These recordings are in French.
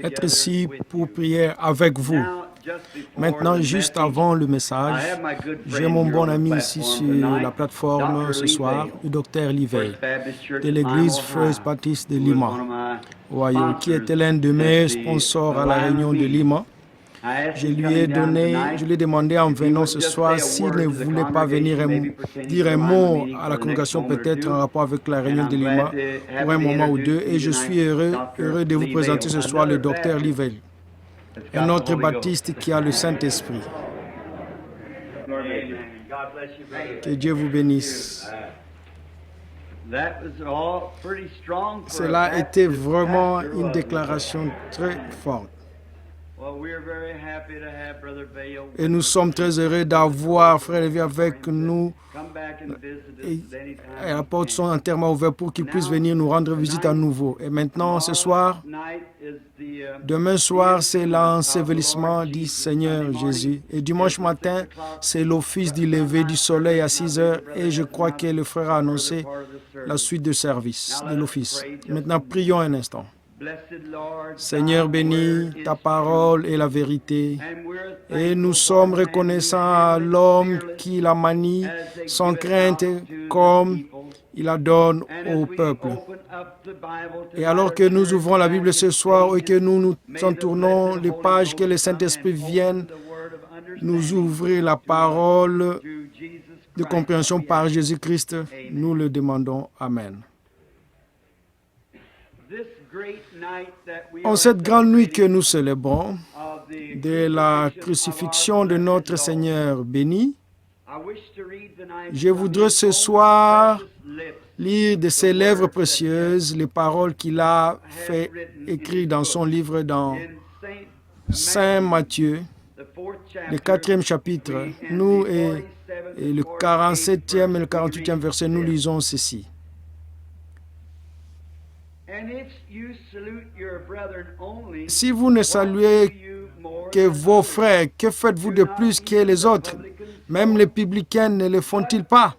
être ici pour prier avec vous. Maintenant, juste avant le message, j'ai mon bon ami ici sur la plateforme ce soir, le docteur Livey, de l'église First Baptist de Lima, Ohio, qui était l'un de mes sponsors à la réunion de Lima. Je lui ai demandé en venant ce soir s'il ne voulait pas venir dire un mot à la congrégation, peut-être en rapport avec la réunion de Lima, pour un moment ou deux. Et je suis heureux de vous présenter ce soir le docteur Livey, un autre baptiste qui a le Saint-Esprit. Que Dieu vous bénisse. Cela a été vraiment une déclaration très forte. Et nous sommes très heureux d'avoir Frère Lévy avec nous. Et la porte sont entièrement ouvertes pour qu'il puisse venir nous rendre visite à nouveau. Et maintenant, ce soir, demain soir, c'est l'ensevelissement du Seigneur Jésus. Et dimanche matin, c'est l'office du lever du soleil à 6 heures. Et je crois que le frère a annoncé la suite de service de l'office. Maintenant, prions un instant. Seigneur béni, ta parole est la vérité. Et nous sommes reconnaissants à l'homme qui la manie sans crainte comme il la donne au peuple. Et alors que nous ouvrons la Bible ce soir et que nous entournons les pages, que le Saint-Esprit vienne nous ouvrir la parole de compréhension par Jésus-Christ, nous le demandons. Amen. En cette grande nuit que nous célébrons, de la crucifixion de notre Seigneur béni, je voudrais ce soir lire de ses lèvres précieuses les paroles qu'il a fait écrire dans son livre dans Saint Matthieu, le 4e chapitre. Nous et le 47e et le 48e verset, nous lisons ceci. Si vous ne saluez que vos frères, que faites-vous de plus que les autres? Même les publicains ne le font-ils pas?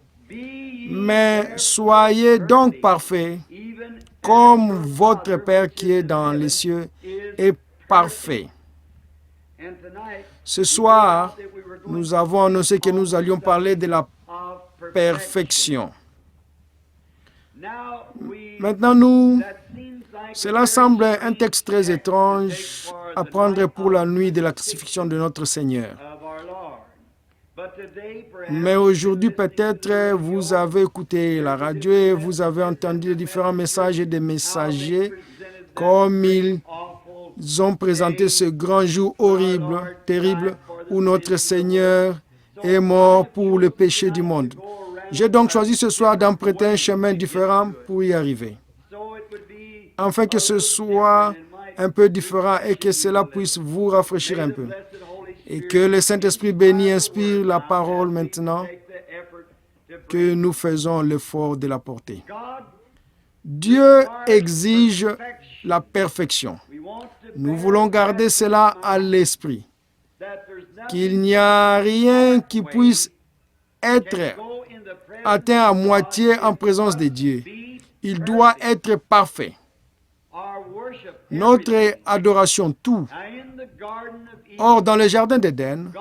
Mais soyez donc parfaits, comme votre Père qui est dans les cieux est parfait. Ce soir, nous avons annoncé que nous allions parler de la perfection. Maintenant, cela semble un texte très étrange à prendre pour la nuit de la crucifixion de notre Seigneur. Mais aujourd'hui, peut-être, vous avez écouté la radio et vous avez entendu les différents messages et des messagers comme ils ont présenté ce grand jour horrible, terrible, où notre Seigneur est mort pour le péché du monde. J'ai donc choisi ce soir d'emprunter un chemin différent pour y arriver, afin que ce soit un peu différent et que cela puisse vous rafraîchir un peu. Et que le Saint-Esprit béni inspire la parole maintenant, que nous faisons l'effort de la porter. Dieu exige la perfection. Nous voulons garder cela à l'esprit, qu'il n'y a rien qui puisse être atteint à moitié en présence de Dieu. Il doit être parfait. Notre adoration, tout. Or, dans le jardin d'Éden,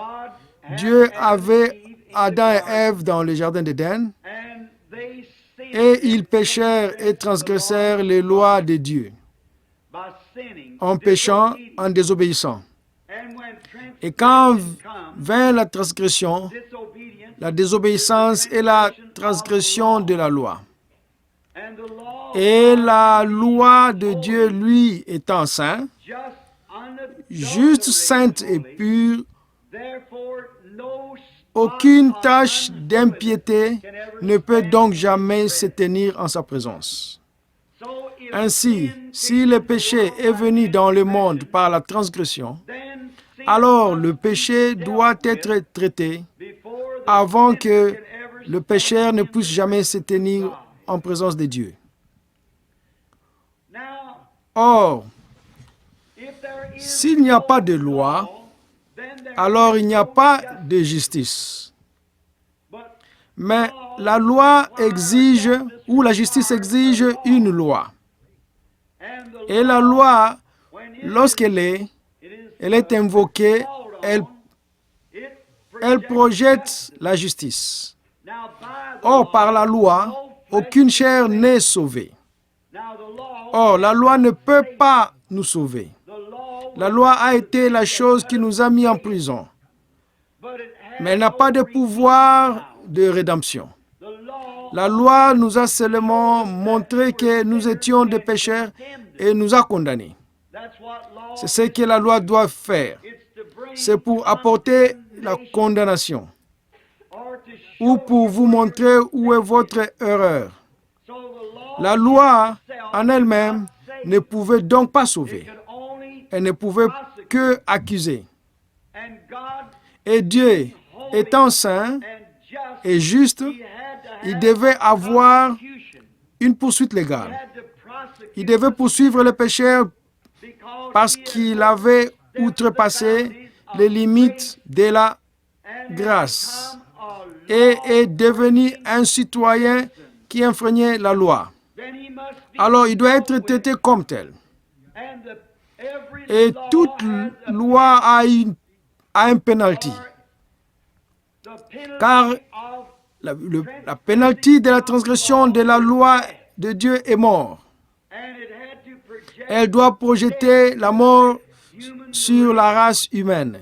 Dieu avait Adam et Ève dans le jardin d'Éden et ils péchèrent et transgressèrent les lois de Dieu en péchant, en désobéissant. Et quand vint la transgression, la désobéissance et la transgression de la loi, et la loi de Dieu, lui, étant saint, juste, sainte et pure, aucune tache d'impiété ne peut donc jamais se tenir en sa présence. Ainsi, si le péché est venu dans le monde par la transgression, alors le péché doit être traité avant que le pécheur ne puisse jamais se tenir en présence de Dieu. Or, s'il n'y a pas de loi, alors il n'y a pas de justice. Mais la loi exige, ou la justice exige une loi. Et la loi, lorsqu'elle est invoquée, elle projette la justice. Or, par la loi, aucune chair n'est sauvée. Or, la loi ne peut pas nous sauver. La loi a été la chose qui nous a mis en prison. Mais elle n'a pas de pouvoir de rédemption. La loi nous a seulement montré que nous étions des pécheurs et nous a condamnés. C'est ce que la loi doit faire. C'est pour apporter la condamnation ou pour vous montrer où est votre erreur. La loi en elle-même ne pouvait donc pas sauver. Elle ne pouvait que accuser. Et Dieu, étant saint et juste, il devait avoir une poursuite légale. Il devait poursuivre le pécheur parce qu'il avait outrepassé les limites de la grâce et est devenu un citoyen qui enfreignait la loi. Alors, il doit être traité comme tel. Et toute loi a un penalty. Car la penalty de la transgression de la loi de Dieu est mort. Elle doit projeter la mort sur la race humaine.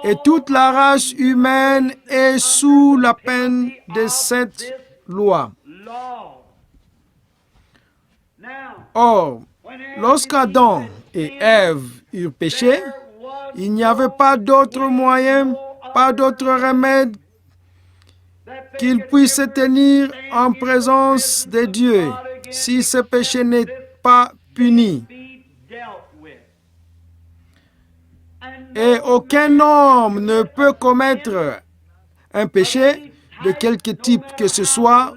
Et toute la race humaine est sous la peine de cette loi. Or, lorsqu'Adam et Ève eurent péché, il n'y avait pas d'autre moyen, pas d'autre remède qu'ils puissent se tenir en présence de Dieu si ce péché n'est pas puni. Et aucun homme ne peut commettre un péché de quelque type que ce soit,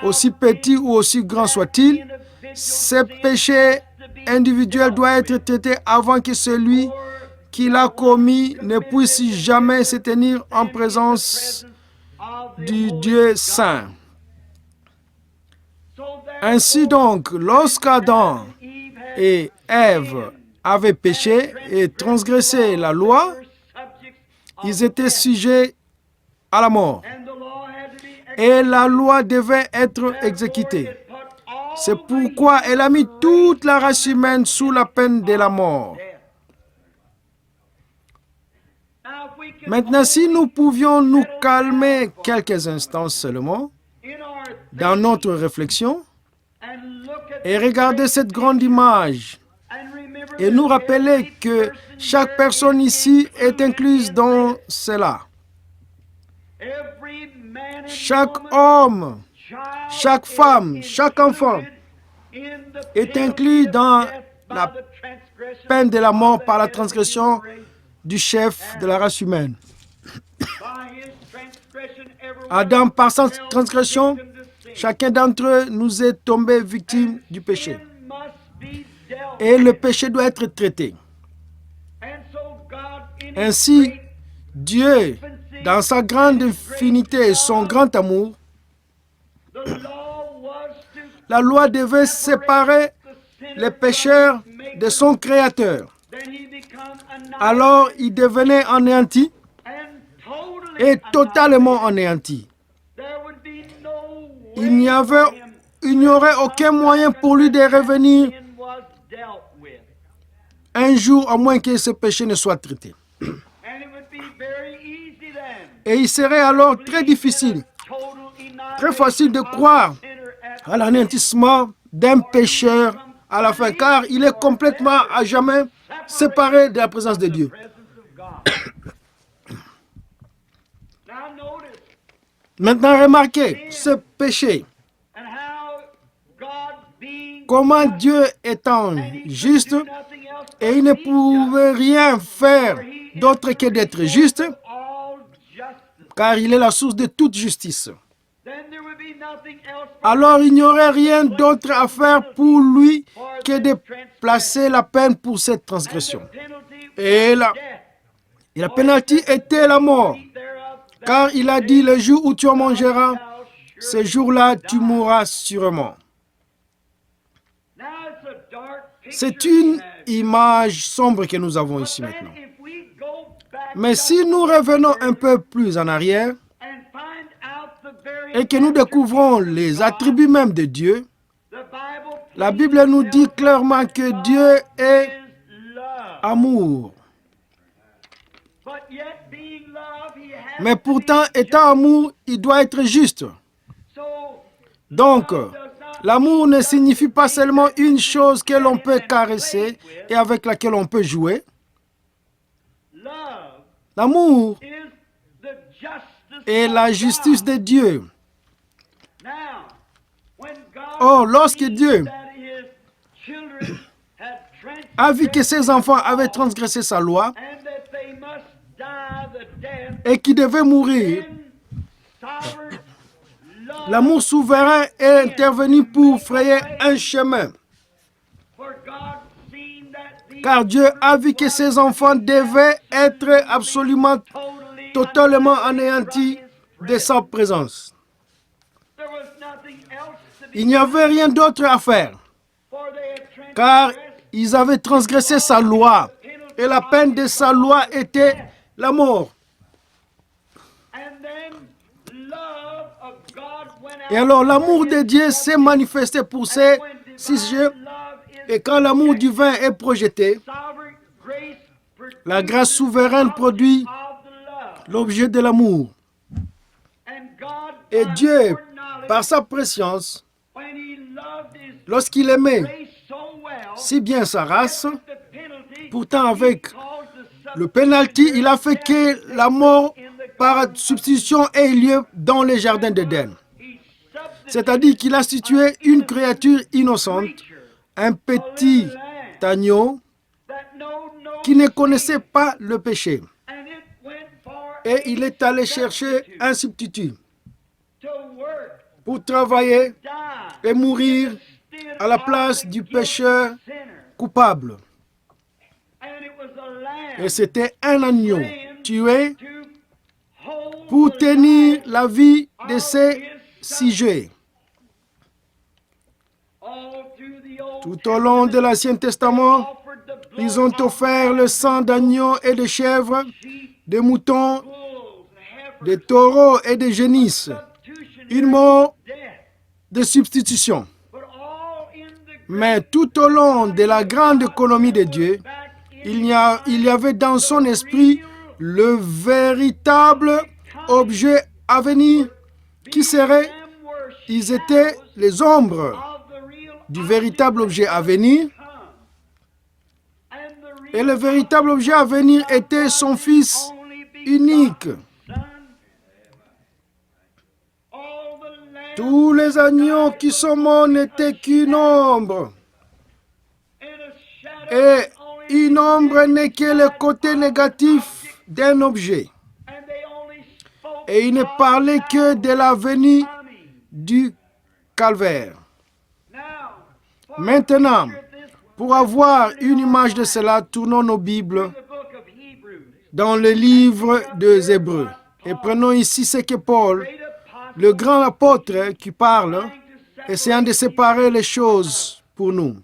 aussi petit ou aussi grand soit-il. Ce péché individuel doit être traité avant que celui qui l'a commis ne puisse jamais se tenir en présence du Dieu saint. Ainsi donc, lorsqu'Adam et Ève avaient péché et transgressé la loi, ils étaient sujets à la mort. Et la loi devait être exécutée. C'est pourquoi elle a mis toute la race humaine sous la peine de la mort. Maintenant, si nous pouvions nous calmer quelques instants seulement dans notre réflexion et regarder cette grande image et nous rappeler que chaque personne ici est incluse dans cela. Chaque homme, chaque femme, chaque enfant est inclus dans la peine de la mort par la transgression du chef de la race humaine. Adam, par sa transgression, chacun d'entre eux nous est tombé victime du péché. Et le péché doit être traité. Ainsi, Dieu, dans sa grande infinité et son grand amour, la loi devait séparer les pécheurs de son Créateur. Alors, il devenait anéanti et totalement anéanti. Il n'y aurait aucun moyen pour lui de revenir un jour, à moins que ce péché ne soit traité. Et il serait alors très difficile, très facile de croire à l'anéantissement d'un pécheur à la fin, car il est complètement à jamais séparé de la présence de Dieu. Maintenant, remarquez ce péché. Comment Dieu étant juste, et il ne pouvait rien faire d'autre que d'être juste, car il est la source de toute justice. Alors il n'y aurait rien d'autre à faire pour lui que de placer la peine pour cette transgression. Et la pénalité était la mort. Car il a dit, le jour où tu en mangeras, ce jour-là, tu mourras sûrement. C'est une image sombre que nous avons ici maintenant. Mais si nous revenons un peu plus en arrière et que nous découvrons les attributs même de Dieu, la Bible nous dit clairement que Dieu est amour. Mais pourtant, étant amour, il doit être juste. Donc, l'amour ne signifie pas seulement une chose que l'on peut caresser et avec laquelle on peut jouer. L'amour est la justice de Dieu. Or, lorsque Dieu a vu que ses enfants avaient transgressé sa loi et qu'ils devaient mourir, l'amour souverain est intervenu pour frayer un chemin. Car Dieu a vu que ses enfants devaient être absolument, totalement anéantis de sa présence. Il n'y avait rien d'autre à faire, car ils avaient transgressé sa loi, et la peine de sa loi était la mort. Et alors l'amour de Dieu s'est manifesté pour ces sujets, et quand l'amour divin est projeté, la grâce souveraine produit l'objet de l'amour. Et Dieu, par sa préscience, lorsqu'il aimait si bien sa race, pourtant avec le pénalty, il a fait que la mort par substitution ait lieu dans les jardins d'Éden. C'est-à-dire qu'il a institué une créature innocente, un petit agneau qui ne connaissait pas le péché. Et il est allé chercher un substitut pour travailler et mourir à la place du pécheur coupable. Et c'était un agneau tué pour tenir la vie de ses sujets. Tout au long de l'Ancien Testament, ils ont offert le sang d'agneaux et de chèvres, de moutons, de taureaux et de génisses, une mort de substitution. Mais tout au long de la grande économie de Dieu, il y avait dans son esprit le véritable objet à venir qui serait, ils étaient les ombres du véritable objet à venir. Et le véritable objet à venir était son Fils unique. Tous les agneaux qui sont morts n'étaient qu'une ombre. Et une ombre n'est que le côté négatif d'un objet. Et il ne parlait que de la venue du calvaire. Maintenant, pour avoir une image de cela, tournons nos Bibles dans le livre des Hébreux. Et prenons ici ce que Paul, le grand apôtre qui parle, essayant de séparer les choses pour nous.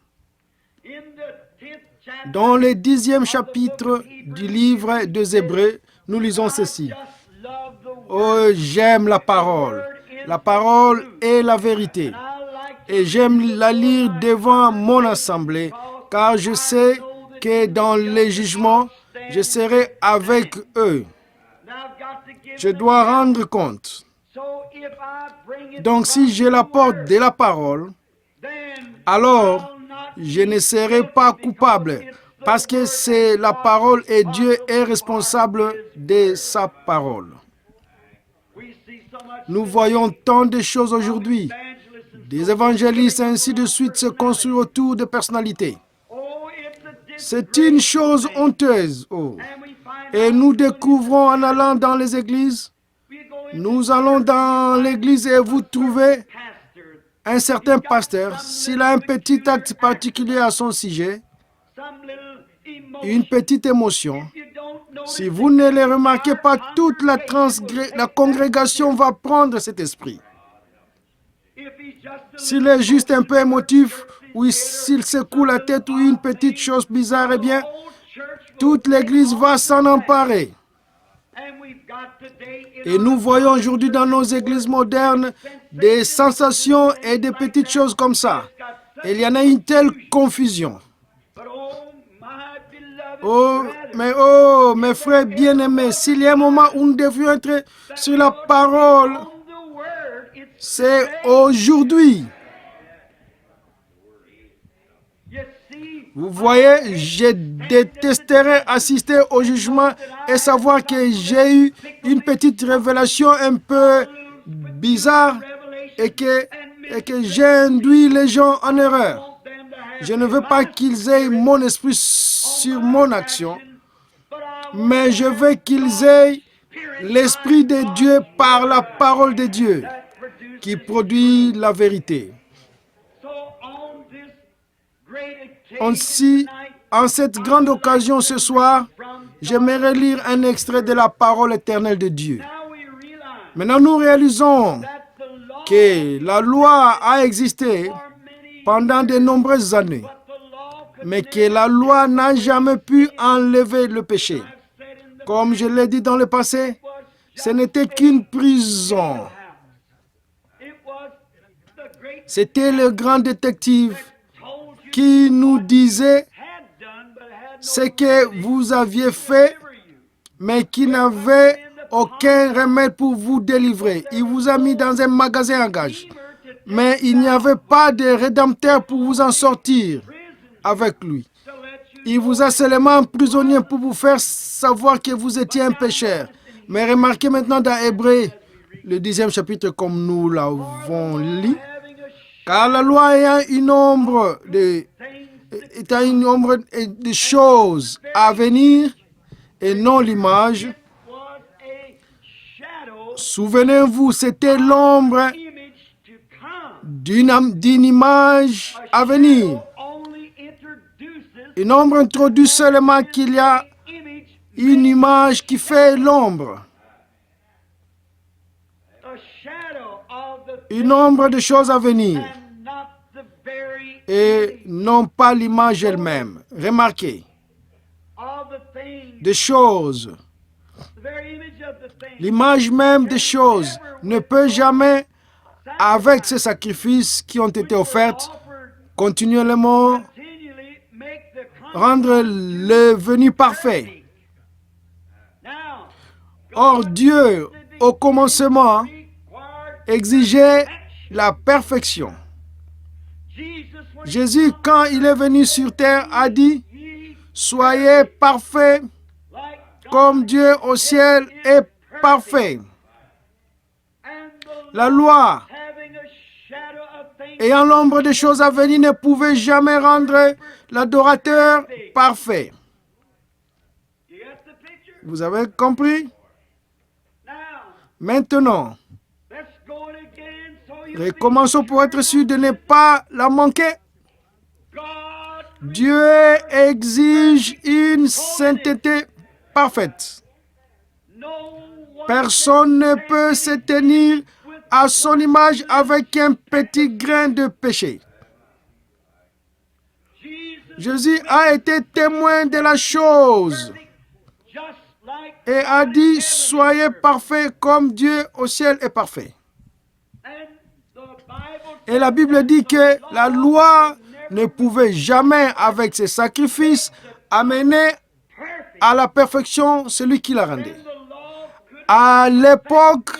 Dans le 10e chapitre du livre des Hébreux, nous lisons ceci. Oh, j'aime la parole. La parole est la vérité. Et j'aime la lire devant mon assemblée, car je sais que dans les jugements, je serai avec eux. Je dois rendre compte. Donc si je l'apporte de la parole, alors je ne serai pas coupable, parce que c'est la parole et Dieu est responsable de sa parole. Nous voyons tant de choses aujourd'hui. Des évangélistes, ainsi de suite, se construisent autour de personnalités. C'est une chose honteuse. Oh. Et nous découvrons en allant dans les églises. Nous allons dans l'église et vous trouvez un certain pasteur. S'il a un petit acte particulier à son sujet, une petite émotion, si vous ne le remarquez pas, toute la congrégation va prendre cet esprit. S'il est juste un peu émotif, ou s'il secoue la tête ou une petite chose bizarre, eh bien, toute l'Église va s'en emparer. Et nous voyons aujourd'hui dans nos églises modernes des sensations et des petites choses comme ça. Et il y en a une telle confusion. Oh, mes frères bien-aimés, s'il y a un moment où nous devions être sur la parole, c'est aujourd'hui. Vous voyez, je détesterais assister au jugement et savoir que j'ai eu une petite révélation un peu bizarre et que j'ai induit les gens en erreur. Je ne veux pas qu'ils aient mon esprit sur mon action, mais je veux qu'ils aient l'Esprit de Dieu par la parole de Dieu qui produit la vérité. Ainsi, en cette grande occasion ce soir, j'aimerais lire un extrait de la parole éternelle de Dieu. Maintenant, nous réalisons que la loi a existé pendant de nombreuses années, mais que la loi n'a jamais pu enlever le péché. Comme je l'ai dit dans le passé, ce n'était qu'une prison. C'était le grand détective qui nous disait ce que vous aviez fait, mais qui n'avait aucun remède pour vous délivrer. Il vous a mis dans un magasin à gages, mais il n'y avait pas de rédempteur pour vous en sortir avec lui. Il vous a seulement emprisonné pour vous faire savoir que vous étiez un pécheur. Mais remarquez maintenant dans Hébreux, le 10e chapitre, comme nous l'avons lu, car la loi ayant une ombre de choses à venir et non l'image. Souvenez-vous, c'était l'ombre d'une image à venir. Une ombre introduit seulement qu'il y a une image qui fait l'ombre. Une ombre de choses à venir et non pas l'image elle-même. Remarquez, des choses. L'image même des choses ne peut jamais, avec ces sacrifices qui ont été offerts, continuellement rendre le venu parfait. Or, Dieu, au commencement, exigeait la perfection. Jésus, quand il est venu sur terre, a dit, « Soyez parfaits comme Dieu au ciel est parfait. » La loi, ayant l'ombre des choses à venir, ne pouvait jamais rendre l'adorateur parfait. Vous avez compris? Maintenant, recommençons pour être sûr de ne pas la manquer. Dieu exige une sainteté parfaite. Personne ne peut se tenir à son image avec un petit grain de péché. Jésus a été témoin de la chose et a dit, soyez parfaits comme Dieu au ciel est parfait. Et la Bible dit que la loi ne pouvait jamais, avec ses sacrifices, amener à la perfection celui qui la rendait. À l'époque,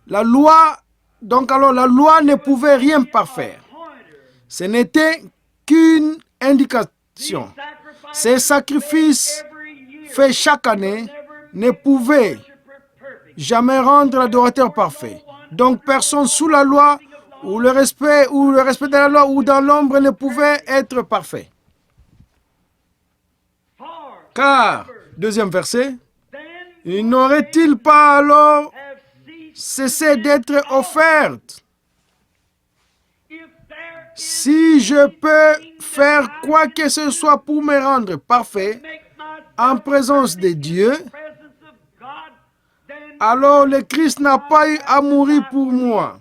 la loi ne pouvait rien parfaire. Ce n'était qu'une indication. Ces sacrifices faits chaque année ne pouvaient jamais rendre l'adorateur parfait. Donc personne sous la loi ou le respect de la loi ou dans l'ombre ne pouvait être parfait. Car, deuxième verset, n'aurait-il pas alors cessé d'être offerte? Si je peux faire quoi que ce soit pour me rendre parfait en présence de Dieu, alors le Christ n'a pas eu à mourir pour moi.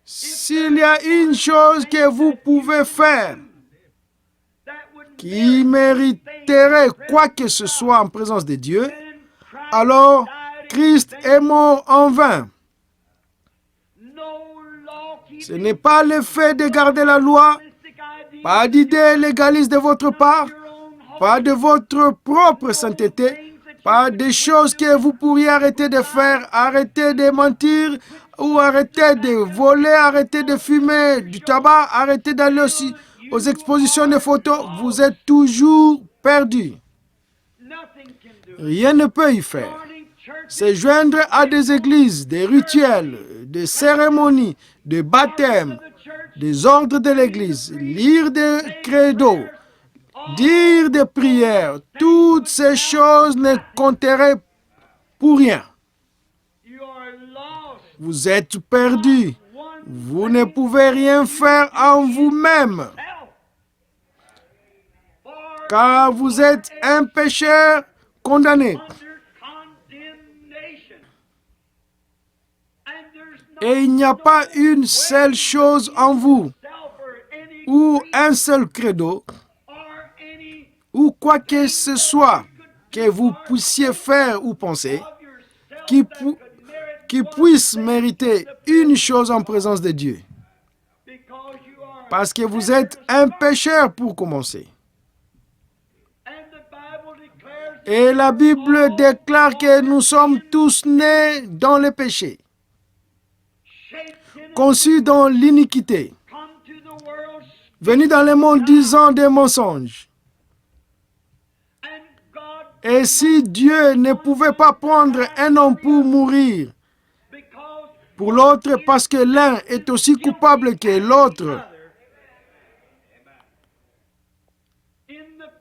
S'il y a une chose que vous pouvez faire qui mériterait quoi que ce soit en présence de Dieu, alors Christ est mort en vain. Ce n'est pas le fait de garder la loi, pas d'idées légalistes de votre part, pas de votre propre sainteté, pas des choses que vous pourriez arrêter de faire, arrêter de mentir, ou arrêter de voler, arrêter de fumer du tabac, arrêter d'aller aussi aux expositions de photos. Vous êtes toujours perdu. Rien ne peut y faire. Se joindre à des églises, des rituels, des cérémonies, des baptêmes, des ordres de l'église, lire des credos, dire des prières, toutes ces choses ne compteraient pour rien. Vous êtes perdu. Vous ne pouvez rien faire en vous-même, car vous êtes un pécheur condamné. Et il n'y a pas une seule chose en vous, ou un seul credo, ou quoi que ce soit que vous puissiez faire ou penser, qui puisse mériter une chose en présence de Dieu. Parce que vous êtes un pécheur pour commencer. Et la Bible déclare que nous sommes tous nés dans le péché, conçus dans l'iniquité, venus dans le monde disant des mensonges. Et si Dieu ne pouvait pas prendre un homme pour mourir pour l'autre parce que l'un est aussi coupable que l'autre,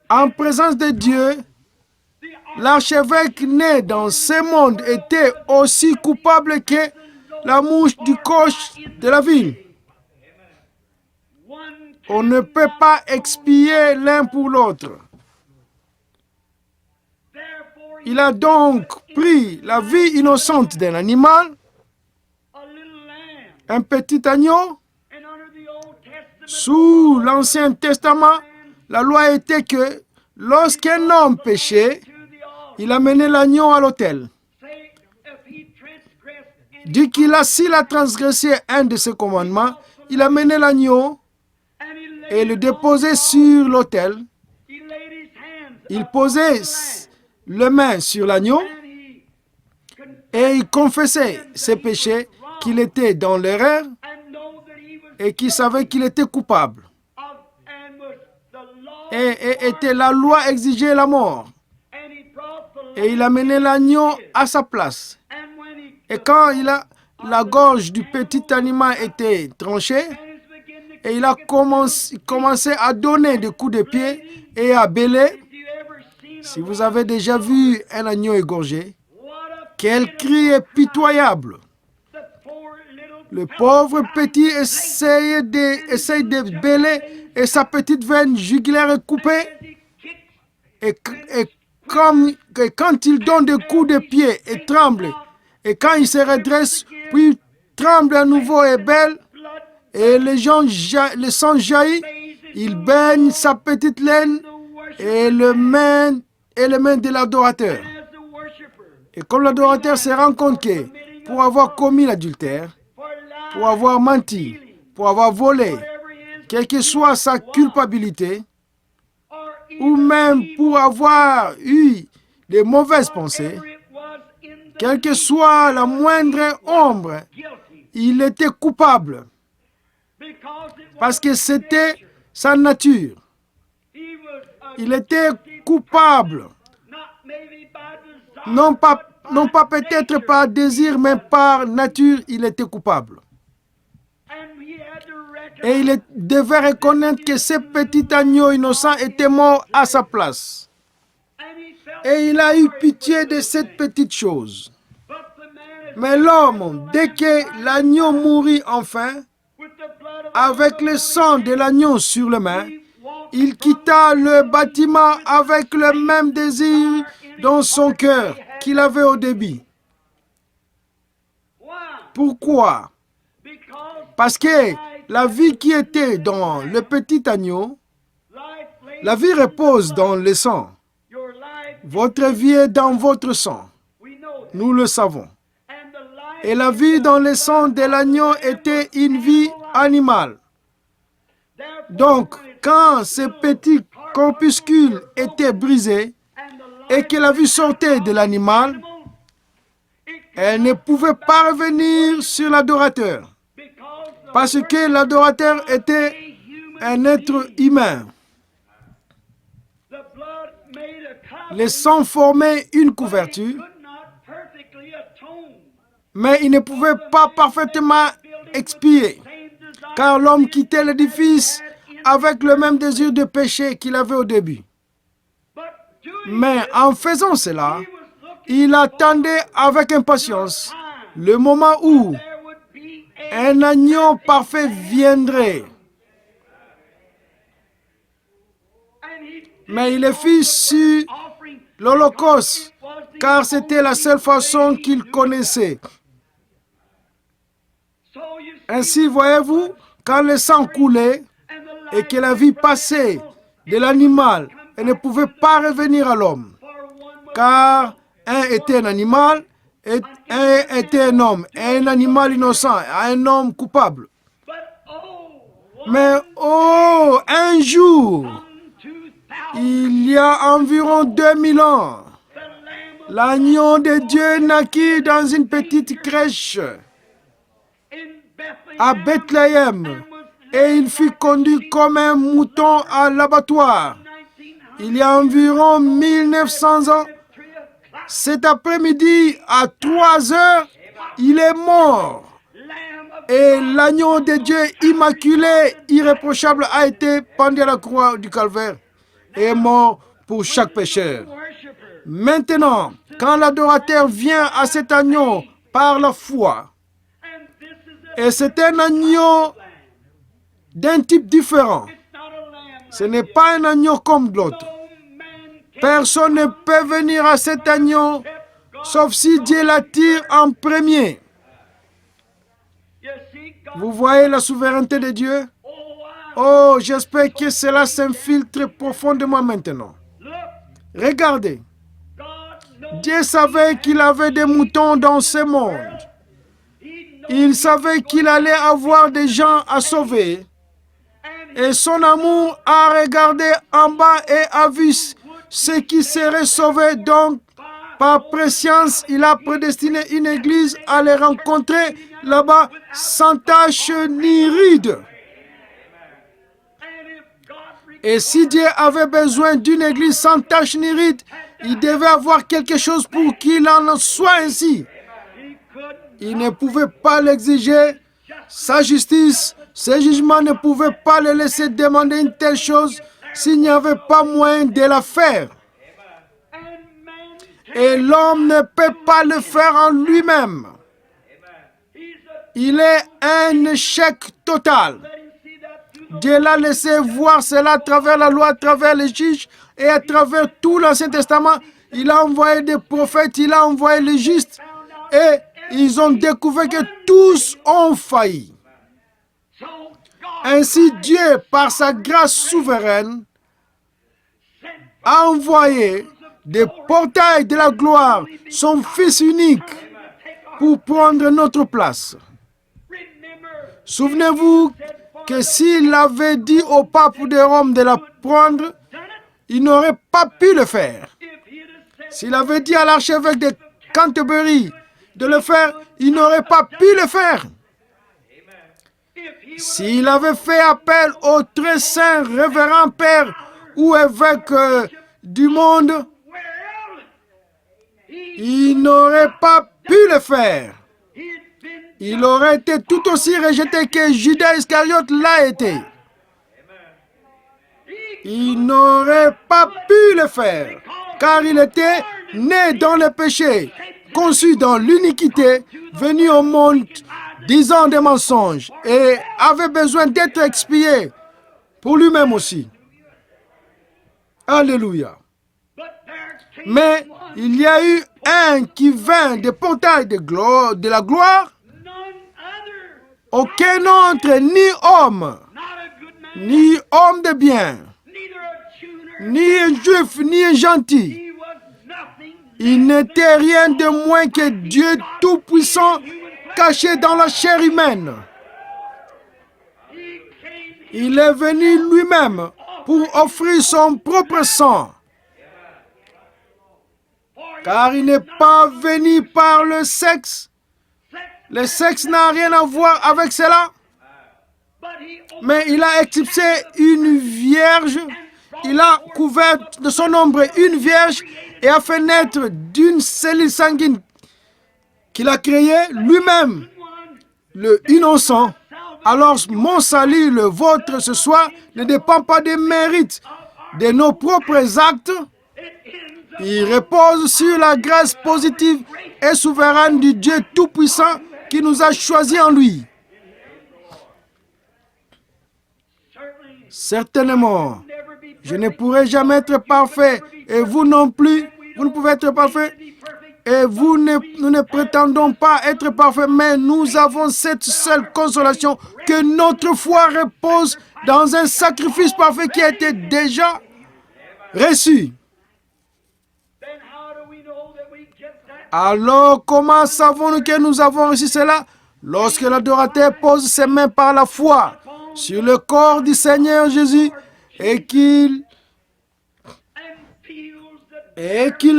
en présence de Dieu, l'archevêque né dans ce monde était aussi coupable que la mouche du coche de la ville. On ne peut pas expier l'un pour l'autre. Il a donc pris la vie innocente d'un animal, un petit agneau. Sous l'Ancien Testament, la loi était que lorsqu'un homme péchait, il amenait l'agneau à l'autel. Dit s'il a transgressé un de ses commandements, il amenait l'agneau et le déposait sur l'autel. Il posait les mains sur l'agneau et il confessait ses péchés, qu'il était dans l'erreur et qu'il savait qu'il était coupable. Et la loi exigeait la mort. Et il amenait l'agneau à sa place. Et quand la gorge du petit animal était tranchée, et il a commencé à donner des coups de pied et à bêler. Si vous avez déjà vu un agneau égorgé, quel cri est pitoyable! Le pauvre petit essaye de bêler et sa petite veine jugulaire est coupée. Et quand il donne des coups de pied et tremble, et quand il se redresse, puis il tremble à nouveau et bêle, et le sang jaillit, il baigne sa petite laine et les mains de l'adorateur. Et comme l'adorateur se rend compte que pour avoir commis l'adultère, pour avoir menti, pour avoir volé, quelle que soit sa culpabilité, ou même pour avoir eu des mauvaises pensées, quelle que soit la moindre ombre, il était coupable. Parce que c'était sa nature. Il était coupable. Non pas peut-être par désir, mais par nature, il était coupable. Et il devait reconnaître que ce petit agneau innocent était mort à sa place. Et il a eu pitié de cette petite chose. Mais l'homme, dès que l'agneau mourut enfin, avec le sang de l'agneau sur les mains, il quitta le bâtiment avec le même désir dans son cœur qu'il avait au début. Pourquoi? Parce que la vie qui était dans le petit agneau, la vie repose dans le sang. Votre vie est dans votre sang. Nous le savons. Et la vie dans le sang de l'agneau était une vie animale. Donc, quand ce petit corpuscule était brisé et que la vie sortait de l'animal, elle ne pouvait pas revenir sur l'adorateur. Parce que l'adorateur était un être humain. Le sang formait une couverture, mais il ne pouvait pas parfaitement expier, car l'homme quittait l'édifice avec le même désir de péché qu'il avait au début. Mais en faisant cela, il attendait avec impatience le moment où un agneau parfait viendrait. Mais il le fit sur l'Holocauste, car c'était la seule façon qu'il connaissait. Ainsi, voyez-vous, quand le sang coulait et que la vie passait de l'animal, elle ne pouvait pas revenir à l'homme, car un était un animal et un était un homme, un animal innocent, un homme coupable. Mais oh, un jour, il y a environ 2000 ans, l'agneau de Dieu naquit dans une petite crèche à Bethléem et il fut conduit comme un mouton à l'abattoir. Il y a environ 1900 ans, cet après-midi à 3 heures, il est mort. Et l'agneau de Dieu immaculé, irréprochable, a été pendu à la croix du calvaire et est mort pour chaque pécheur. Maintenant, quand l'adorateur vient à cet agneau par la foi, et c'est un agneau d'un type différent, ce n'est pas un agneau comme l'autre. Personne ne peut venir à cet agneau sauf si Dieu l'attire en premier. Vous voyez la souveraineté de Dieu? Oh, j'espère que cela s'infiltre profondément maintenant. Regardez. Dieu savait qu'il avait des moutons dans ce monde. Il savait qu'il allait avoir des gens à sauver. Et son amour a regardé en bas et a vu ceux qui seraient sauvés. Donc, par préscience, il a prédestiné une église à les rencontrer là-bas sans tache ni ride. Et si Dieu avait besoin d'une église sans tache ni ride, il devait avoir quelque chose pour qu'il en soit ainsi. Il ne pouvait pas l'exiger. Sa justice, ses jugements ne pouvaient pas le laisser demander une telle chose s'il n'y avait pas moyen de la faire. Et l'homme ne peut pas le faire en lui-même. Il est un échec total. Dieu l'a laissé voir cela à travers la loi, à travers les juges et à travers tout l'Ancien Testament. Il a envoyé des prophètes, il a envoyé les justes et ils ont découvert que tous ont failli. Ainsi, Dieu, par sa grâce souveraine, a envoyé des portails de la gloire, son Fils unique, pour prendre notre place. Souvenez-vous que s'il avait dit au pape de Rome de la prendre, il n'aurait pas pu le faire. S'il avait dit à l'archevêque de Canterbury de le faire, il n'aurait pas pu le faire. S'il avait fait appel au très saint révérend père ou évêque du monde, il n'aurait pas pu le faire. Il aurait été tout aussi rejeté que Judas Iscariote l'a été. Il n'aurait pas pu le faire, car il était né dans le péché, conçu dans l'iniquité, venu au monde disant des mensonges et avait besoin d'être expié pour lui-même aussi. Alléluia. Mais il y a eu un qui vint des portails de la gloire, aucun autre, ni homme, ni homme de bien, ni un juif, ni un gentil. Il n'était rien de moins que Dieu Tout-Puissant caché dans la chair humaine. Il est venu lui-même pour offrir son propre sang. Car il n'est pas venu par le sexe. Le sexe n'a rien à voir avec cela. Mais il a éclipsé une vierge. Il a couvert de son ombre une vierge et a fait naître d'une cellule sanguine qu'il a créée lui-même, le innocent. Alors mon salut, le vôtre ce soir, ne dépend pas des mérites, de nos propres actes. Il repose sur la grâce positive et souveraine du Dieu Tout-Puissant qui nous a choisis en lui. Certainement, je ne pourrai jamais être parfait et vous non plus, vous ne pouvez être parfait. Et nous ne prétendons pas être parfaits, mais nous avons cette seule consolation que notre foi repose dans un sacrifice parfait qui a été déjà reçu. Alors, comment savons-nous que nous avons reçu cela? Lorsque l'adorateur pose ses mains par la foi sur le corps du Seigneur Jésus et qu'il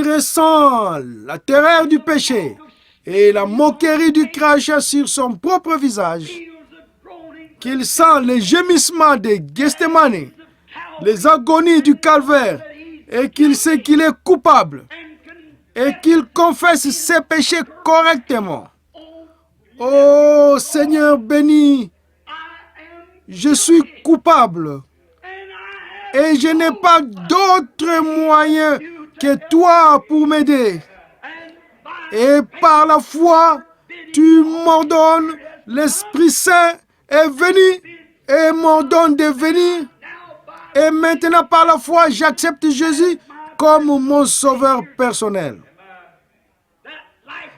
ressent la terreur du péché et la moquerie du crachat sur son propre visage, qu'il sent les gémissements de Gethsémani, les agonies du calvaire, et qu'il sait qu'il est coupable, et qu'il confesse ses péchés correctement. Oh Seigneur béni, je suis coupable, et je n'ai pas d'autre moyen que toi pour m'aider. Et par la foi, tu m'ordonnes, l'Esprit Saint est venu et m'ordonne de venir. Et maintenant, par la foi, j'accepte Jésus comme mon sauveur personnel.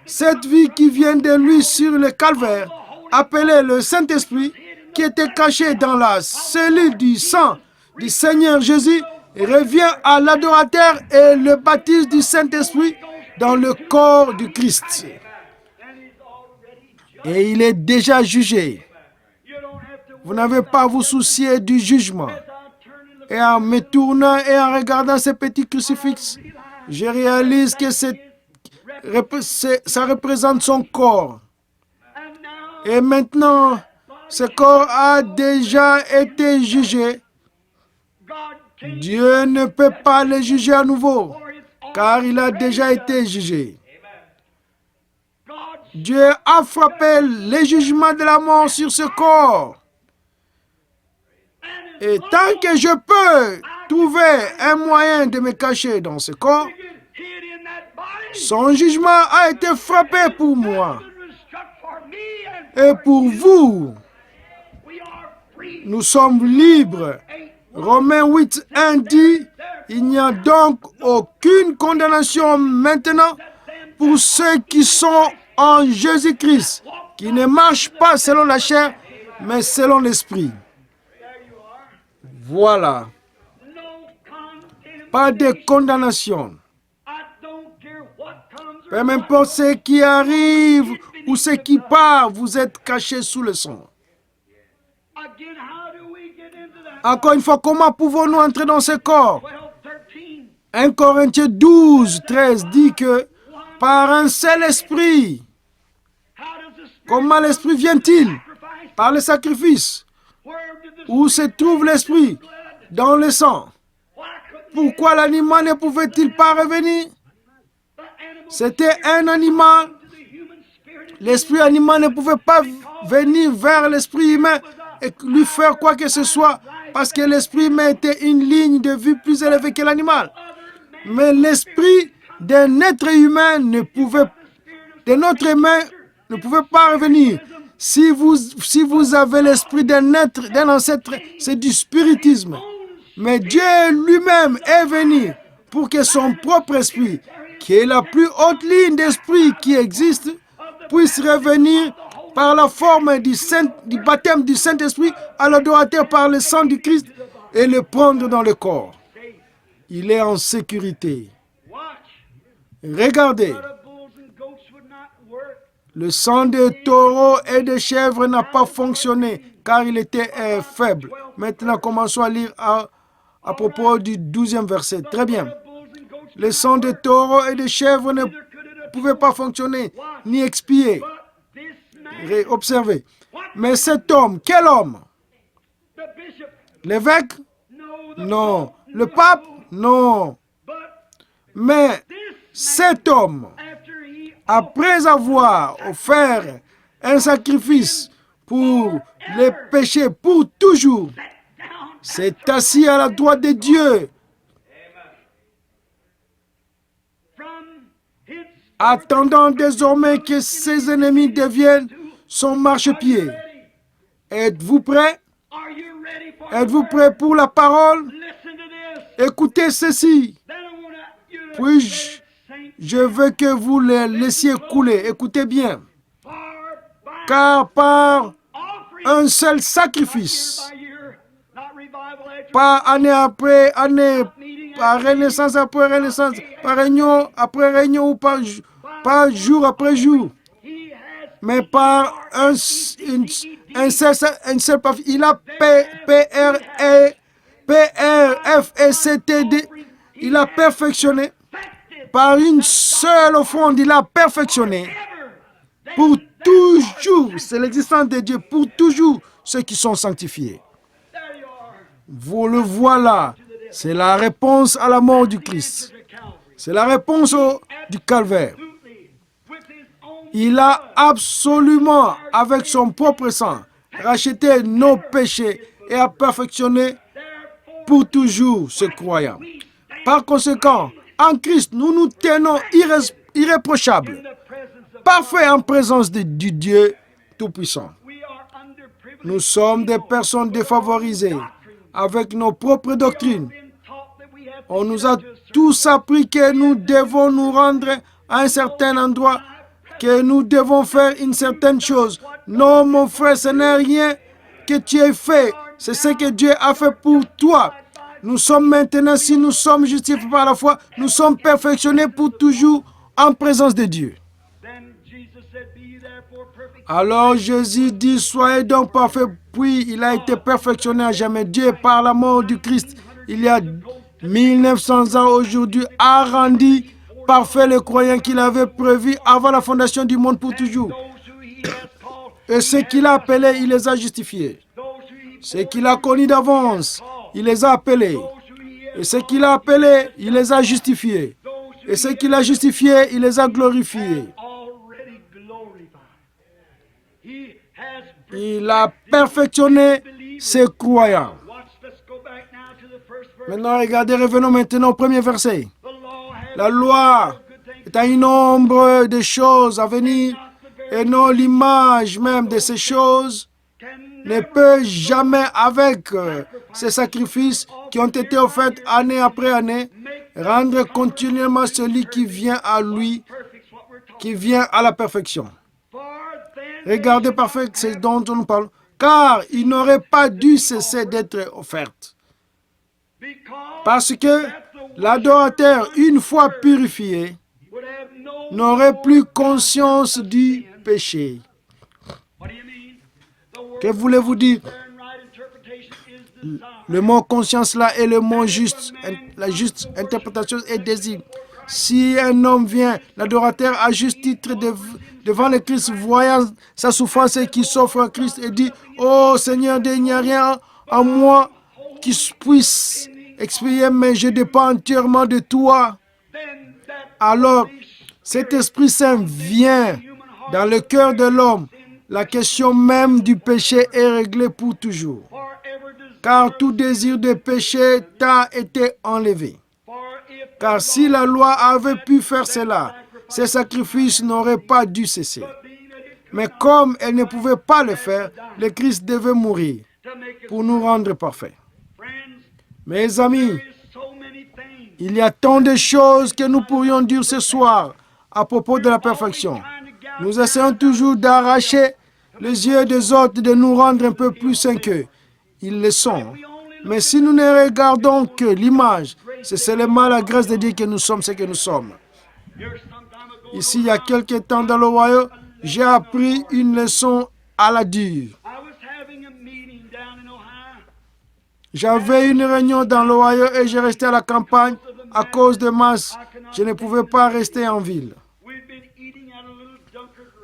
Cette vie qui vient de lui sur le calvaire, appelée le Saint-Esprit, qui était cachée dans la cellule du sang du Seigneur Jésus, revient à l'adorateur et le baptise du Saint-Esprit dans le corps du Christ. Et il est déjà jugé. Vous n'avez pas à vous soucier du jugement. Et en me tournant et en regardant ces petits crucifix, je réalise que ça représente son corps. Et maintenant, ce corps a déjà été jugé. Dieu ne peut pas le juger à nouveau, car il a déjà été jugé. Dieu a frappé le jugement de la mort sur ce corps. Et tant que je peux trouver un moyen de me cacher dans ce corps, son jugement a été frappé pour moi. Et pour vous, nous sommes libres. Romains 8, 1 dit, il n'y a donc aucune condamnation maintenant pour ceux qui sont en Jésus-Christ, qui ne marchent pas selon la chair, mais selon l'Esprit. Voilà. Pas de condamnation. Peu importe ce qui arrive ou ce qui part, vous êtes cachés sous le sang. Encore une fois, comment pouvons-nous entrer dans ce corps? 1 Corinthiens 12, 13 dit que par un seul esprit. Comment l'esprit vient-il? Par le sacrifice. Où se trouve l'esprit? Dans le sang. Pourquoi l'animal ne pouvait-il pas revenir? C'était un animal. L'esprit animal ne pouvait pas venir vers l'esprit humain et lui faire quoi que ce soit, parce que l'esprit humain était une ligne de vue plus élevée que l'animal. Mais l'esprit d'un être humain de notre humain ne pouvait pas revenir. Si vous avez l'esprit d'un ancêtre, c'est du spiritisme. Mais Dieu lui-même est venu pour que son propre esprit, qui est la plus haute ligne d'esprit qui existe, puisse revenir par la forme du baptême du Saint-Esprit à l'adorateur par le sang du Christ et le prendre dans le corps. Il est en sécurité. Regardez, le sang de taureau et de chèvre n'a pas fonctionné car il était faible. Maintenant, commençons à lire à propos du 12e verset. Très bien. Le sang de taureau et de chèvre ne pouvait pas fonctionner ni expier. Observez. Mais cet homme, quel homme? L'évêque? Non. Le pape? Non. Mais cet homme, après avoir offert un sacrifice pour les péchés pour toujours, s'est assis à la droite de Dieu, attendant désormais que ses ennemis deviennent son marchepied. Êtes-vous prêts? Êtes-vous prêts pour la parole? Écoutez ceci. Puis je veux que vous les laissiez couler. Écoutez bien. Car par un seul sacrifice, pas année après année, par renaissance après renaissance, par réunion après réunion ou par jour après jour, mais par un seul, il a PRFECTD, il a perfectionné, par une seule offrande, il a perfectionné pour toujours, c'est l'existence de Dieu, pour toujours ceux qui sont sanctifiés. Vous le voilà, c'est la réponse à la mort du Christ. C'est la réponse du calvaire. Il a absolument, avec son propre sang, racheté nos péchés et a perfectionné pour toujours ce croyant. Par conséquent, en Christ, nous nous tenons irréprochables, parfaits en présence du Dieu Tout-Puissant. Nous sommes des personnes défavorisées avec nos propres doctrines. On nous a tous appris que nous devons nous rendre à un certain endroit, que nous devons faire une certaine chose. Non, mon frère, ce n'est rien que tu aies fait. C'est ce que Dieu a fait pour toi. Nous sommes maintenant, si nous sommes justifiés par la foi, nous sommes perfectionnés pour toujours en présence de Dieu. Alors Jésus dit, soyez donc parfaits, puis il a été perfectionné à jamais. Dieu, par la mort du Christ, il y a 1900 ans aujourd'hui, a rendu parfait le croyant qu'il avait prévu avant la fondation du monde pour toujours. Et ceux qu'il a appelés, il les a justifiés. Ceux qu'il a connus d'avance, il les a appelés. Et ceux qu'il a appelés, il les a justifiés. Et ceux qu'il a justifiés, il les a glorifiés. Il a perfectionné ses croyants. Maintenant, regardez, revenons maintenant au premier verset. La loi est un nombre de choses à venir et non l'image même de ces choses ne peut jamais, avec ces sacrifices qui ont été offerts année après année, rendre continuellement celui qui vient à lui, qui vient à la perfection. Regardez parfait, c'est dont on nous parle. Car il n'aurait pas dû cesser d'être offert. Parce que l'adorateur, une fois purifié, n'aurait plus conscience du péché. Que voulez-vous dire? Le mot conscience là est le mot juste. La juste interprétation est désir. Si un homme vient, l'adorateur à juste titre devant le Christ, voyant sa souffrance et qui s'offre à Christ et dit, oh Seigneur, il n'y a rien en moi qui puisse expier, mais je dépends entièrement de toi. Alors, cet Esprit Saint vient dans le cœur de l'homme. La question même du péché est réglée pour toujours. Car tout désir de péché t'a été enlevé. Car si la loi avait pu faire cela, ces sacrifices n'auraient pas dû cesser. Mais comme elle ne pouvait pas le faire, le Christ devait mourir pour nous rendre parfaits. Mes amis, il y a tant de choses que nous pourrions dire ce soir à propos de la perfection. Nous essayons toujours d'arracher les yeux des autres de nous rendre un peu plus saints qu'eux. Ils le sont. Mais si nous ne regardons que l'image, c'est seulement la grâce de Dieu que nous sommes ce que nous sommes. Ici, il y a quelque temps dans l'Ohio, j'ai appris une leçon à la dure. J'avais une réunion dans l'Ohio et j'ai resté à la campagne à cause de masse. Je ne pouvais pas rester en ville.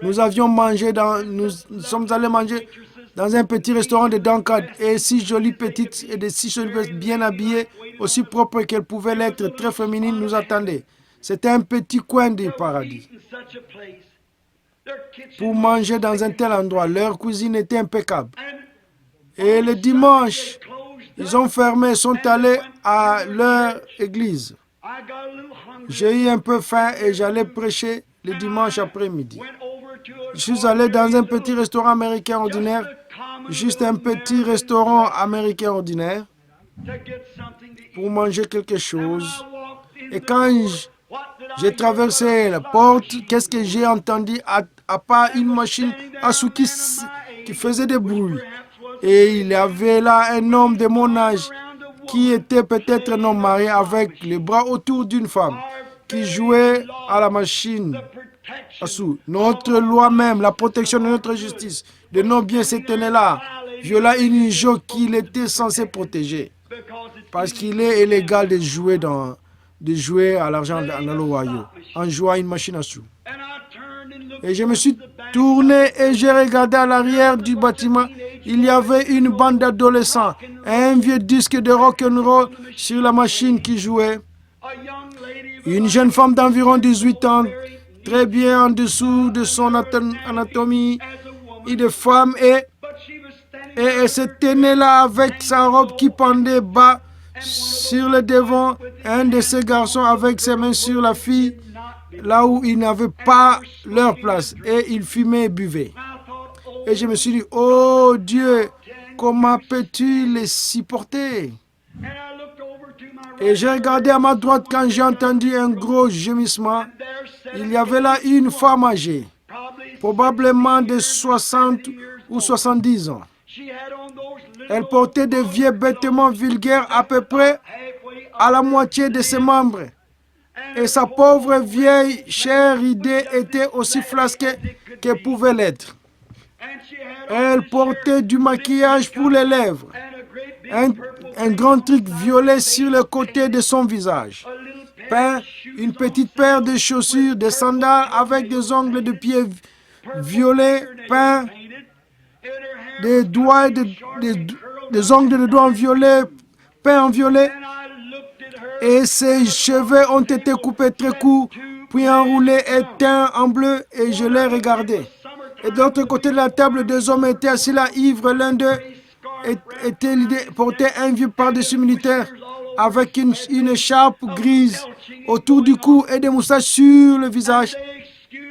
Nous sommes allés manger dans un petit restaurant de Dunkard et si jolie petite et de si jolies bien habillées, aussi propre qu'elle pouvait l'être, très féminine, nous attendaient. C'était un petit coin du paradis. Pour manger dans un tel endroit, leur cuisine était impeccable. Et le dimanche, ils ont fermé, sont allés à leur église. J'ai eu un peu faim et j'allais prêcher le dimanche après-midi. Je suis allé dans un petit restaurant américain ordinaire, juste un petit restaurant américain ordinaire, pour manger quelque chose. Et quand j'ai traversé la porte, qu'est-ce que j'ai entendu à part une machine à sous qui faisait des bruits. Et il y avait là un homme de mon âge qui était peut-être un homme marié avec les bras autour d'une femme qui jouait à la machine à sous. Notre loi même, la protection de notre justice, de nos biens se tenait là, viola une joie qu'il était censé protéger. Parce qu'il est illégal de jouer à l'argent dans l'Ohio, en jouant à une machine à sous. Et je me suis tourné et j'ai regardé à l'arrière du bâtiment. Il y avait une bande d'adolescents, un vieux disque de rock'n'roll sur la machine qui jouait. Une jeune femme d'environ 18 ans, très bien en dessous de son anatomie et de femme, et elle se tenait là avec sa robe qui pendait bas sur le devant. Un de ces garçons avec ses mains sur la fille, là où ils n'avaient pas leur place, et ils fumaient et buvaient. Et je me suis dit, oh Dieu, comment peux-tu les supporter? Et j'ai regardé à ma droite quand j'ai entendu un gros gémissement. Il y avait là une femme âgée, probablement de 60 ou 70 ans. Elle portait des vieux vêtements vulgaires à peu près à la moitié de ses membres. Et sa pauvre vieille chère idée était aussi flasquée qu'elle pouvait l'être. Elle portait du maquillage pour les lèvres, un grand truc violet sur le côté de son visage, peint, une petite paire de chaussures, des sandales avec des ongles de pied violets peints, des ongles de doigts en violet, peints en violet. Et ses cheveux ont été coupés très courts, puis enroulés et teints en bleu, et je les regardais. Et de l'autre côté de la table, deux hommes étaient assis là, ivres. L'un d'eux portait un vieux par-dessus militaire avec une écharpe grise autour du cou et des moustaches sur le visage.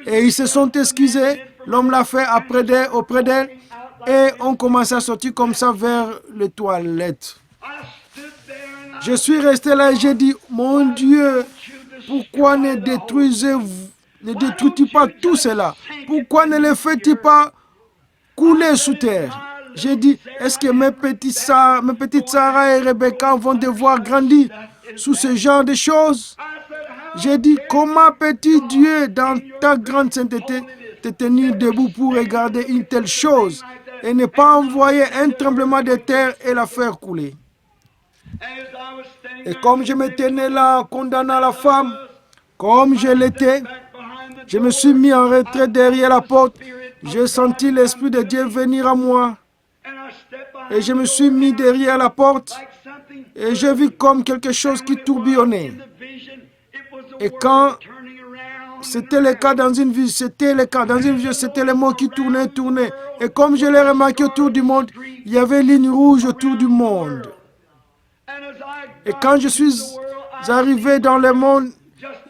Et ils se sont excusés. L'homme l'a fait auprès d'elle, et on commençait à sortir comme ça vers les toilettes. Je suis resté là et j'ai dit, mon Dieu, pourquoi ne détruis-tu pas tout cela? Pourquoi ne le fais-tu pas couler sous terre? J'ai dit, est-ce que mes petites Sarah et Rebecca vont devoir grandir sous ce genre de choses? J'ai dit, comment peux-tu, Dieu, dans ta grande sainteté, te tenir debout pour regarder une telle chose et ne pas envoyer un tremblement de terre et la faire couler? Et comme je me tenais là, condamnant la femme, comme je l'étais, je me suis mis en retrait derrière la porte. J'ai senti l'Esprit de Dieu venir à moi. Et je me suis mis derrière la porte. Et j'ai vu comme quelque chose qui tourbillonnait. Et quand c'était le cas dans une vie, c'était les mots qui tournaient. Et comme je l'ai remarqué autour du monde, il y avait une ligne rouge autour du monde. Et quand je suis arrivé dans le monde,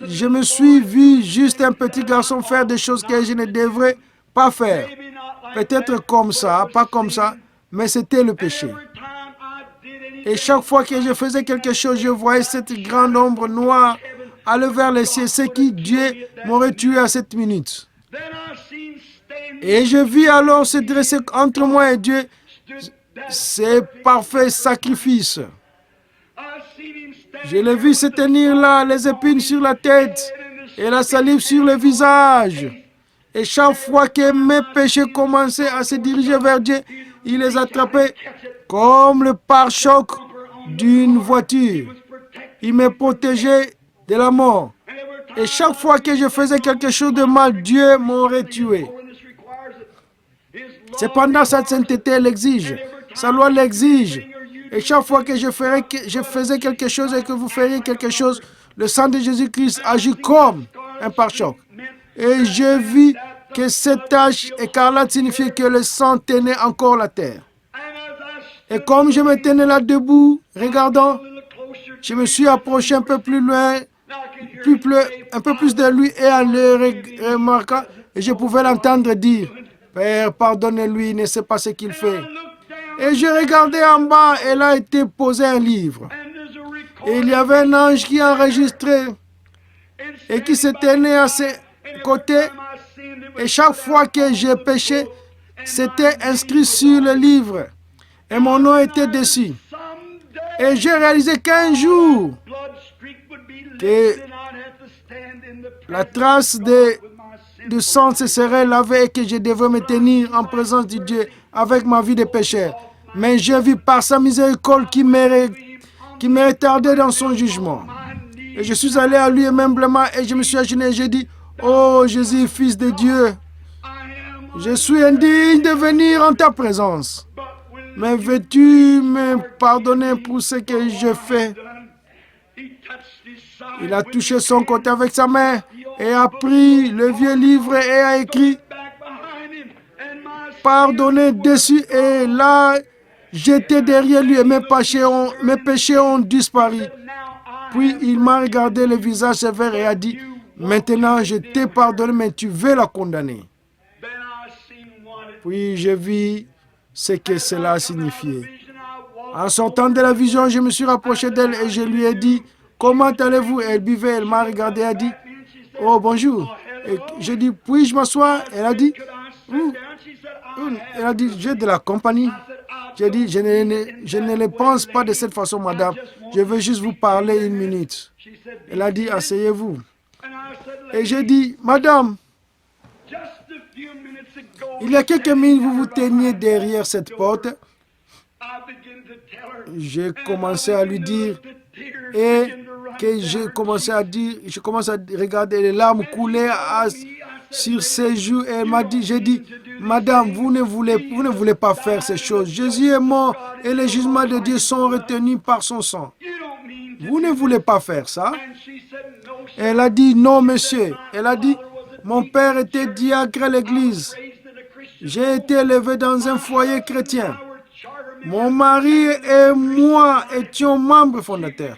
je me suis vu juste un petit garçon faire des choses que je ne devrais pas faire. Peut-être comme ça, pas comme ça, mais c'était le péché. Et chaque fois que je faisais quelque chose, je voyais cette grande ombre noire aller vers les cieux, ce qui Dieu m'aurait tué à cette minute. Et je vis alors se dresser entre moi et Dieu ces parfaits sacrifices. Je l'ai vu se tenir là, les épines sur la tête et la salive sur le visage. Et chaque fois que mes péchés commençaient à se diriger vers Dieu, il les attrapait comme le pare-choc d'une voiture. Il me protégeait de la mort. Et chaque fois que je faisais quelque chose de mal, Dieu m'aurait tué. Cependant, sa sainteté l'exige. Sa loi l'exige. Et chaque fois que je faisais quelque chose et que vous feriez quelque chose, le sang de Jésus-Christ agit comme un pare-choc. Et je vis que cette tache écarlate signifiait que le sang tenait encore la terre. Et comme je me tenais là debout, regardant, je me suis approché un peu plus loin, un peu plus de lui, et en le remarquant, et je pouvais l'entendre dire, « Père, pardonne-lui, il ne sait pas ce qu'il fait. » Et je regardais en bas, et là était posé un livre. Et il y avait un ange qui enregistrait et qui se tenait à ses côtés. Et chaque fois que j'ai péché, c'était inscrit sur le livre. Et mon nom était dessus. Et j'ai réalisé qu'un jour, que la trace de sang se serait lavée et que je devrais me tenir en présence de Dieu avec ma vie de pécheur. Mais j'ai vu par sa miséricorde qui me retardait dans son jugement. Et je suis allé à lui humblement et je me suis agenouillé et j'ai dit, « Oh Jésus, Fils de Dieu, je suis indigne de venir en ta présence. Mais veux-tu me pardonner pour ce que je fais? » Il a touché son côté avec sa main et a pris le vieux livre et a écrit « Pardonnez dessus » et là, j'étais derrière lui et mes péchés ont disparu. Puis il m'a regardé le visage sévère et a dit « Maintenant je t'ai pardonné, mais tu veux la condamner. » Puis je vis ce que cela signifiait. En sortant de la vision, je me suis rapproché d'elle et je lui ai dit « Comment allez-vous » Elle buvait, elle m'a regardé et a dit « Oh, bonjour. » Et j'ai dit « Puis-je m'asseoir » Elle a dit « J'ai de la compagnie. » J'ai dit « Je ne le pense pas de cette façon, madame. Je veux juste vous parler une minute. » Elle a dit « Asseyez-vous. » Et j'ai dit « Madame, il y a quelques minutes, vous vous teniez derrière cette porte. » J'ai commencé à lui dire et que je commence à regarder les larmes couler sur ses joues. Et elle m'a dit, j'ai dit, madame, vous ne voulez pas faire ces choses. Jésus est mort et les jugements de Dieu sont retenus par son sang. Vous ne voulez pas faire ça? Elle a dit, non, monsieur. Elle a dit, mon père était diacre à l'église. J'ai été élevé dans un foyer chrétien. Mon mari et moi étions membres fondateurs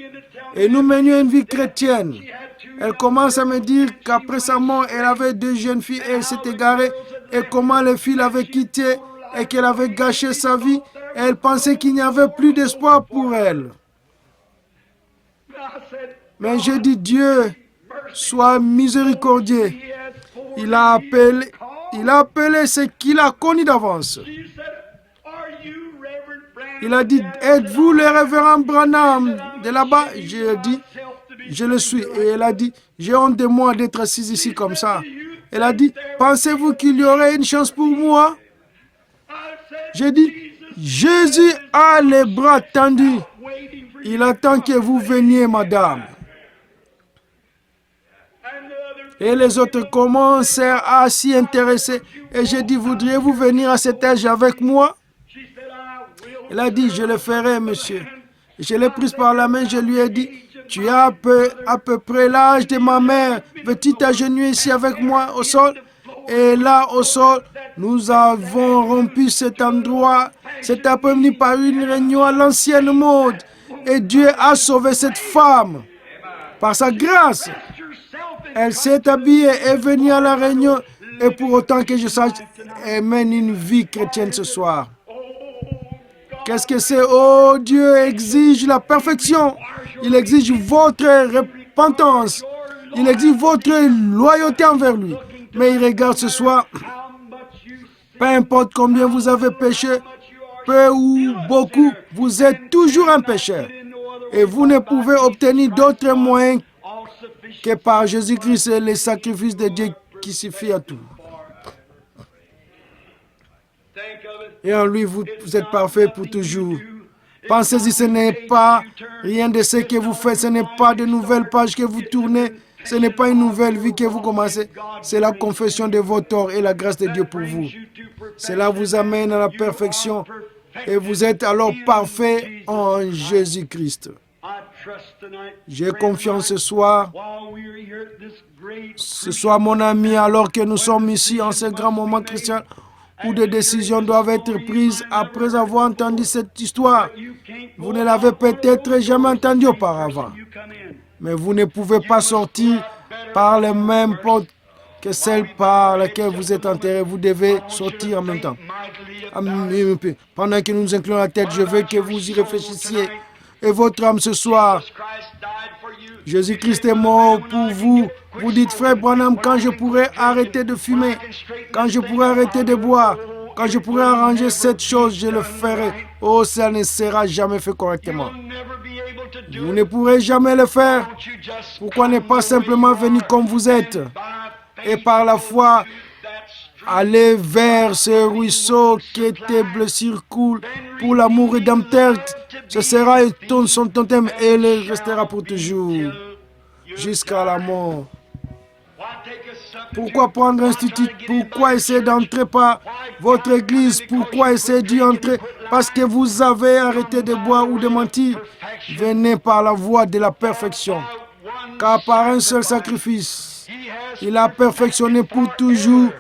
et nous menions une vie chrétienne. Elle commence à me dire qu'après sa mort, elle avait 2 jeunes filles et elle s'est égarée et comment les filles l'avaient quittée et qu'elle avait gâché sa vie. Elle pensait qu'il n'y avait plus d'espoir pour elle. Mais j'ai dit, Dieu, sois miséricordieux. Il a appelé ce qu'il a connu d'avance. Il a dit, êtes-vous le révérend Branham de là-bas? J'ai dit, je le suis. Et elle a dit, j'ai honte de moi d'être assise ici comme ça. Elle a dit, pensez-vous qu'il y aurait une chance pour moi? J'ai dit, Jésus a les bras tendus. Il attend que vous veniez, madame. Et les autres commencèrent à s'y intéresser. Et j'ai dit, voudriez-vous venir à cet âge avec moi? Elle a dit, je le ferai, monsieur. Je l'ai prise par la main, je lui ai dit, tu as à peu près l'âge de ma mère. Veux-tu t'agenouiller ici avec moi au sol? Et là, au sol, nous avons rompu cet endroit, cet après-midi par une réunion à l'ancienne mode. Et Dieu a sauvé cette femme. Par sa grâce, elle s'est habillée et est venue à la réunion. Et pour autant que je sache, elle mène une vie chrétienne ce soir. Qu'est-ce que c'est? Oh, Dieu exige la perfection. Il exige votre repentance. Il exige votre loyauté envers lui. Mais il regarde ce soir Peu importe combien vous avez péché, peu ou beaucoup, vous êtes toujours un pécheur. Et vous ne pouvez obtenir d'autres moyens que par Jésus-Christ et les sacrifices de Dieu qui suffit à tout. Et en lui, vous êtes parfait pour toujours. Pensez-y, ce n'est pas rien de ce que vous faites, ce n'est pas de nouvelles pages que vous tournez, ce n'est pas une nouvelle vie que vous commencez, c'est la confession de vos torts et la grâce de Dieu pour vous. Cela vous amène à la perfection et vous êtes alors parfait en Jésus-Christ. J'ai confiance ce soir, mon ami, alors que nous sommes ici en ce grand moment chrétien, où des décisions doivent être prises après avoir entendu cette histoire. Vous ne l'avez peut-être jamais entendue auparavant, mais vous ne pouvez pas sortir par les mêmes portes que celle par laquelle vous êtes enterré. Vous devez sortir en même temps. Pendant que nous nous inclinons la tête, je veux que vous y réfléchissiez. Et votre âme ce soir, Jésus-Christ est mort pour vous. Vous dites, frère Branham, quand je pourrai arrêter de fumer, quand je pourrai arrêter de boire, quand je pourrai arranger cette chose, je le ferai. Oh, ça ne sera jamais fait correctement. Vous ne pourrez jamais le faire. Pourquoi ne pas simplement venir comme vous êtes et par la foi aller vers ce ruisseau que tes blessures coulent pour l'amour rédempteur. Ce sera son totem et il restera pour toujours jusqu'à la mort. Pourquoi prendre un institut? Pourquoi essayer d'entrer par votre église? Pourquoi essayer d'y entrer? Parce que vous avez arrêté de boire ou de mentir. Venez par la voie de la perfection. Car par un seul sacrifice, il a perfectionné pour toujours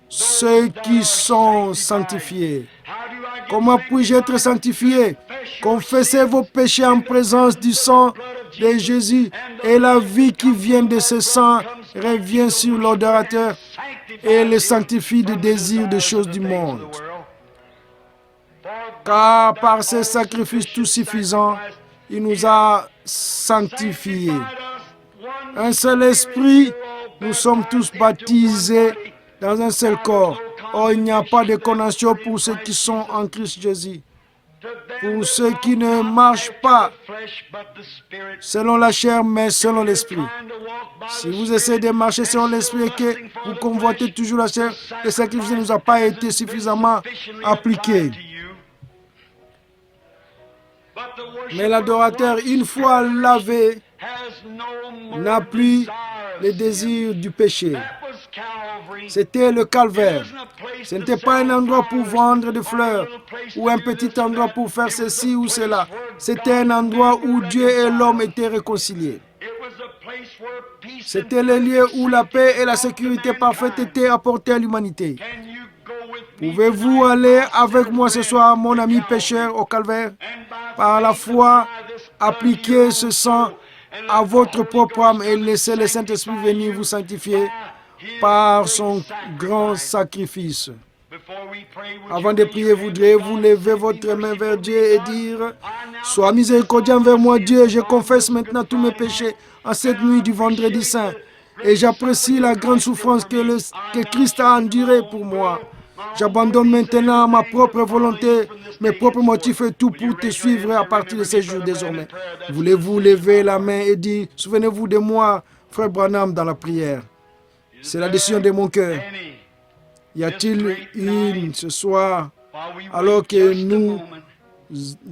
ceux qui sont sanctifiés. Comment puis-je être sanctifié? Confessez vos péchés en présence du sang de Jésus et la vie qui vient de ce sang revient sur l'adorateur et le sanctifie du désir des choses du monde. Car par ce sacrifice tout suffisant, il nous a sanctifiés. Un seul esprit, nous sommes tous baptisés dans un seul corps. Or, il n'y a pas de condamnation pour ceux qui sont en Christ Jésus. Pour ceux qui ne marchent pas selon la chair, mais selon l'esprit. Si vous essayez de marcher selon l'esprit et que vous convoitez toujours la chair, le sacrifice ne nous a pas été suffisamment appliqué. Mais l'adorateur, une fois lavé, n'a plus le désir du péché. C'était le calvaire. Ce n'était pas un endroit pour vendre des fleurs ou un petit endroit pour faire ceci ou cela. C'était un endroit où Dieu et l'homme étaient réconciliés. C'était le lieu où la paix et la sécurité parfaite étaient apportées à l'humanité. Pouvez-vous aller avec moi ce soir, mon ami pécheur, au calvaire, par la foi, appliquer ce sang à votre propre âme et laisser le Saint-Esprit venir vous sanctifier par son grand sacrifice. Avant de prier, voudriez-vous lever votre main vers Dieu et dire: sois miséricordieux envers moi, Dieu, je confesse maintenant tous mes péchés en cette nuit du vendredi saint. Et j'apprécie la grande souffrance que Christ a endurée pour moi. J'abandonne maintenant ma propre volonté, mes propres motifs et tout pour te suivre à partir de ce jour désormais. Voulez-vous lever la main et dire: souvenez-vous de moi, frère Branham, dans la prière. C'est la décision de mon cœur. Y a-t-il une ce soir, alors que nous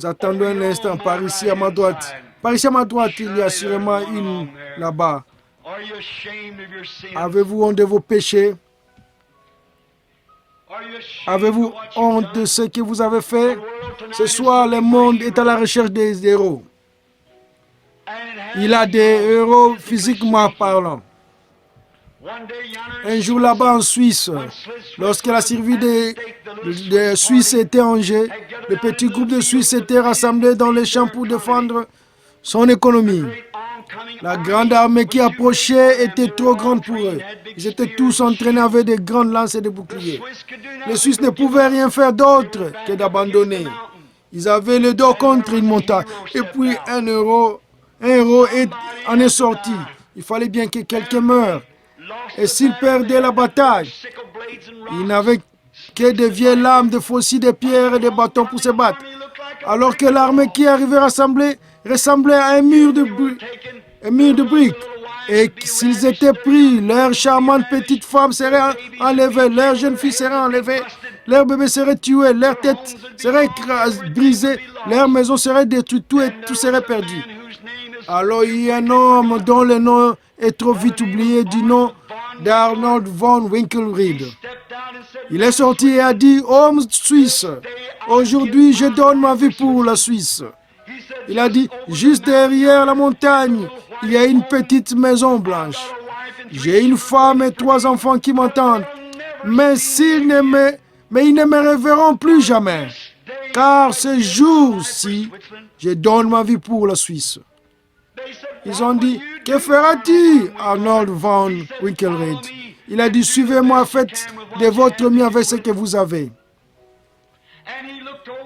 attendons un instant, par ici à ma droite? Par ici à ma droite, il y a sûrement une là-bas. Avez-vous honte de vos péchés? Avez-vous honte de ce que vous avez fait? Ce soir, le monde est à la recherche des héros. Il a des héros physiquement parlant. Un jour là-bas en Suisse, lorsque la survie des Suisses était en jeu, le petit groupe de Suisses était rassemblé dans les champs pour défendre son économie. La grande armée qui approchait était trop grande pour eux. Ils étaient tous entraînés avec des grandes lances et des boucliers. Les Suisses ne pouvaient rien faire d'autre que d'abandonner. Ils avaient le dos contre une montagne. Et puis un héros en est sorti. Il fallait bien que quelqu'un meure. Et s'il perdait la bataille, il n'avait que des vieilles lames, des faucilles, des pierres et des bâtons pour se battre. Alors que l'armée qui arrivait ressemblait à un mur de briques. Et s'ils étaient pris, leurs charmantes petites femmes seraient enlevées, leurs jeunes filles seraient enlevées, leurs bébés seraient tués, leurs têtes seraient brisées, leurs maisons seraient détruites, tout serait perdu. Alors il y a un homme dont le nom est trop vite oublié, du nom d'Arnold von Winkelried. Il est sorti et a dit: homme suisse, aujourd'hui je donne ma vie pour la Suisse. Il a dit: juste derrière la montagne, il y a une petite maison blanche. J'ai une femme et 3 enfants qui m'entendent. Mais ils ne me reverront plus jamais. Car ce jour-ci, je donne ma vie pour la Suisse. Ils ont dit: que fera-t-il, Arnold von Winkelried? Il a dit: suivez-moi, faites de votre mieux avec ce que vous avez.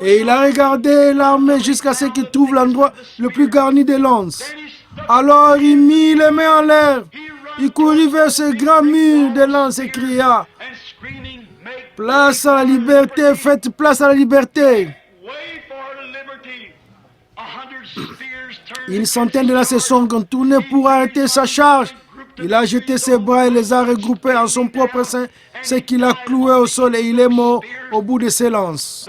Et il a regardé l'armée jusqu'à ce qu'il trouve l'endroit le plus garni de lances. Alors il mit les mains en l'air. Il courut vers ce grand mur de lances et cria: place à la liberté, faites place à la liberté. Une centaine de lancers sont tournés pour arrêter sa charge. Il a jeté ses bras et les a regroupés en son propre sein, ce qu'il a cloué au sol, et il est mort au bout de ses lances.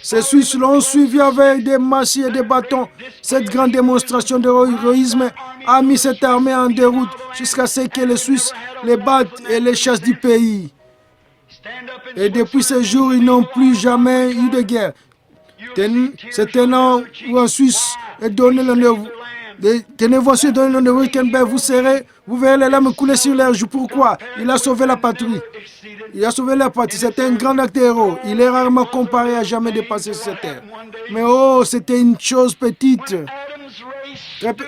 Ces Suisses l'ont suivi avec des massifs et des bâtons. Cette grande démonstration d'héroïsme a mis cette armée en déroute jusqu'à ce que les Suisses les battent et les chassent du pays. Et depuis ce jour, ils n'ont plus jamais eu de guerre. C'est un an où en Suisse est donné l'honneur. Tenez-vous ensuite donner l'honneur de Wittenberg, vous verrez les larmes couler sur leurs joues. Pourquoi? Il a sauvé la patrie. Il a sauvé la patrie. C'était un grand acte héros. Il est rarement comparé à jamais dépassé sur cette terre. Mais oh, c'était une chose petite.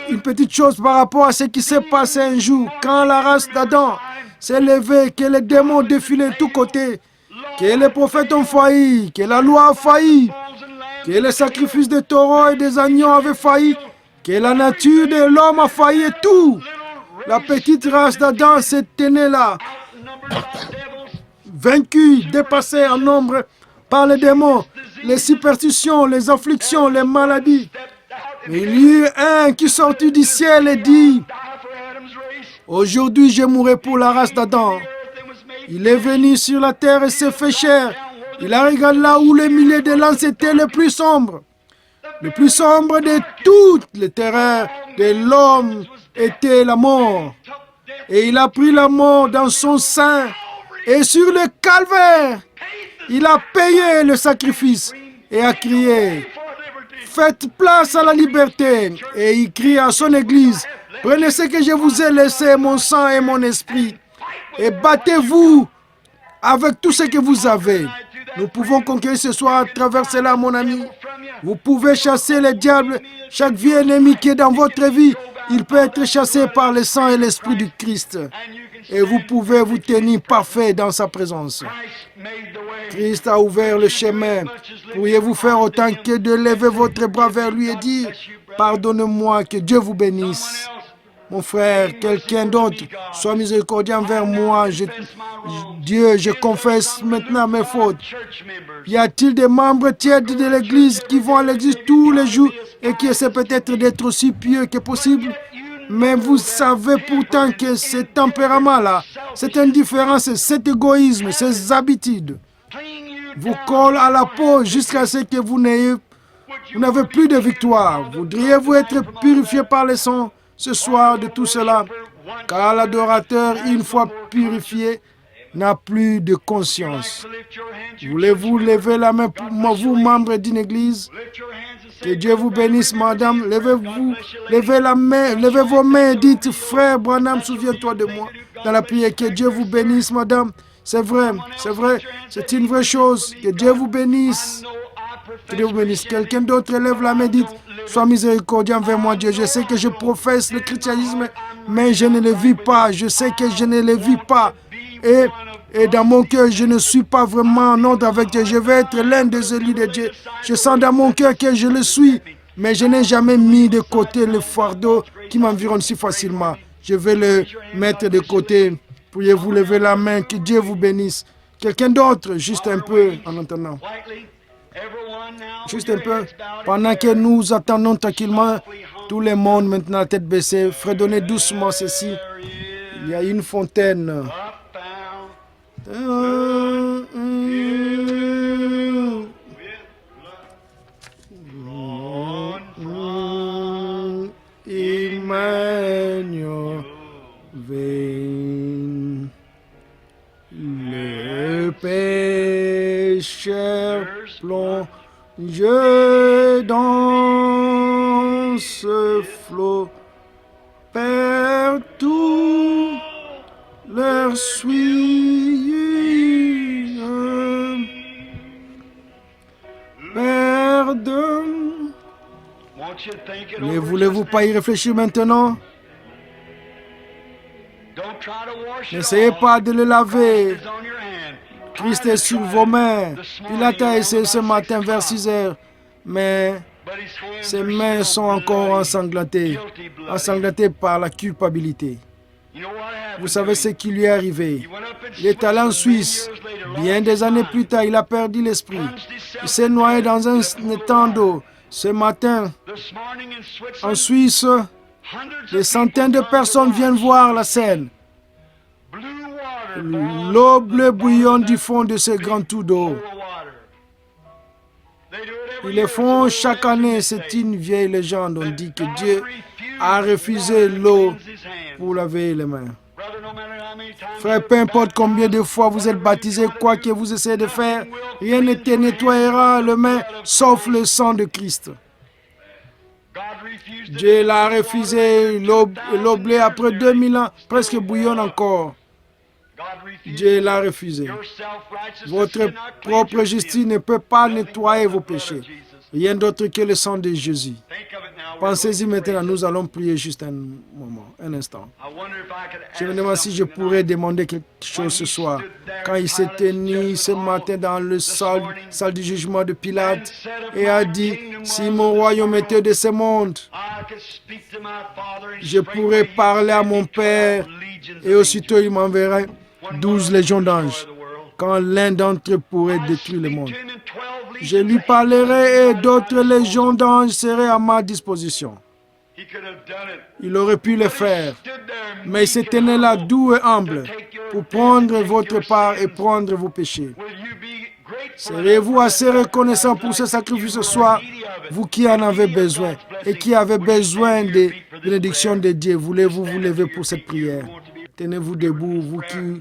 Une petite chose par rapport à ce qui s'est passé un jour, quand la race d'Adam s'est levée, que les démons défilaient de tous côtés, que les prophètes ont failli, que la loi a failli, que les sacrifices de taureaux et des agneaux avaient failli, que la nature de l'homme a failli et tout. La petite race d'Adam se tenait là, vaincue, dépassée en nombre par les démons, les superstitions, les afflictions, les maladies. Mais il y eut un qui sortit du ciel et dit: aujourd'hui je mourrai pour la race d'Adam. Il est venu sur la terre et s'est fait chair. Il a regardé là où les milliers de lances étaient les plus sombres. Le plus sombre de toutes les terreurs de l'homme était la mort. Et il a pris la mort dans son sein. Et sur le calvaire, il a payé le sacrifice et a crié: faites place à la liberté. Et il crie à son église: prenez ce que je vous ai laissé, mon sang et mon esprit, et battez-vous avec tout ce que vous avez. Nous pouvons conquérir ce soir à travers cela, mon ami. Vous pouvez chasser les diables. Chaque vie ennemi qui est dans votre vie, il peut être chassé par le sang et l'esprit du Christ. Et vous pouvez vous tenir parfait dans sa présence. Christ a ouvert le chemin. Pourriez-vous faire autant que de lever votre bras vers lui et dire: pardonnez-moi, que Dieu vous bénisse. Mon frère, quelqu'un d'autre, sois miséricordieux envers moi. Dieu, je confesse maintenant mes fautes. Y a-t-il des membres tièdes de l'Église qui vont à l'Église tous les jours et qui essaient peut-être d'être aussi pieux que possible? Mais vous savez pourtant que ce tempérament-là, cette indifférence, cet égoïsme, ces habitudes vous collent à la peau jusqu'à ce que vous n'avez plus de victoire. Voudriez-vous être purifié par le sang ce soir de tout cela? Car l'adorateur, une fois purifié, n'a plus de conscience. Voulez-vous lever la main pour vous, membres d'une église? Que Dieu vous bénisse, madame. Levez la main, levez vos mains et dites: frère Branham, souviens-toi de moi dans la prière. Que Dieu vous bénisse, madame. C'est vrai, c'est une vraie chose. Que Dieu vous bénisse. Que Dieu vous bénisse. Quelqu'un d'autre lève la main et dit: sois miséricordieux envers moi, Dieu. Je sais que je professe le christianisme, mais je ne le vis pas. Je sais que je ne le vis pas. Et dans mon cœur, je ne suis pas vraiment en ordre avec Dieu. Je vais être l'un des élus de Dieu. Je sens dans mon cœur que je le suis, mais je n'ai jamais mis de côté le fardeau qui m'environne si facilement. Je vais le mettre de côté. Pourriez-vous lever la main? Que Dieu vous bénisse. Quelqu'un d'autre, juste un peu en attendant. Juste un peu. Pendant que nous attendons tranquillement, tout le monde maintenant la tête baissée, fredonnez doucement ceci. Il y a une fontaine. Emmanuel, veine. Le pécheur plonge dans ce flot, perd tout leur suie, perdent. Ne voulez-vous pas y réfléchir maintenant? N'essayez pas de le laver. Christ est sur vos mains. Pilate a essayé ce matin vers 6 heures, mais ses mains sont encore ensanglantées par la culpabilité. Vous savez ce qui lui est arrivé. Il est allé en Suisse. Bien des années plus tard, il a perdu l'esprit. Il s'est noyé dans un étang d'eau. Ce matin, en Suisse, des centaines de personnes viennent voir la scène. L'eau bleue bouillonne du fond de ce grand trou d'eau. Ils le font chaque année. C'est une vieille légende. On dit que Dieu a refusé l'eau pour laver les mains. Frère, peu importe combien de fois vous êtes baptisé, quoi que vous essayez de faire, rien ne te nettoyera les mains sauf le sang de Christ. Dieu l'a refusé. L'eau bleue après 2000 ans presque bouillonne encore. Dieu l'a refusé. Votre propre justice ne peut pas nettoyer vos péchés. Rien d'autre que le sang de Jésus. Pensez-y maintenant, nous allons prier juste un moment, un instant. Je me demande si je pourrais demander quelque chose ce soir. Quand il s'est tenu ce matin dans le salle du jugement de Pilate et a dit, si mon royaume était de ce monde, je pourrais parler à mon Père et aussitôt il m'enverrait 12 légions d'anges, quand l'un d'entre eux pourrait détruire le monde. Je lui parlerai et d'autres légions d'anges seraient à ma disposition. Il aurait pu le faire, mais il se tenait là doux et humble pour prendre votre part et prendre vos péchés. Serez-vous assez reconnaissant pour ce sacrifice ce soir, vous qui en avez besoin et qui avez besoin des bénédictions de Dieu? Voulez-vous vous lever pour cette prière? Tenez-vous debout, vous qui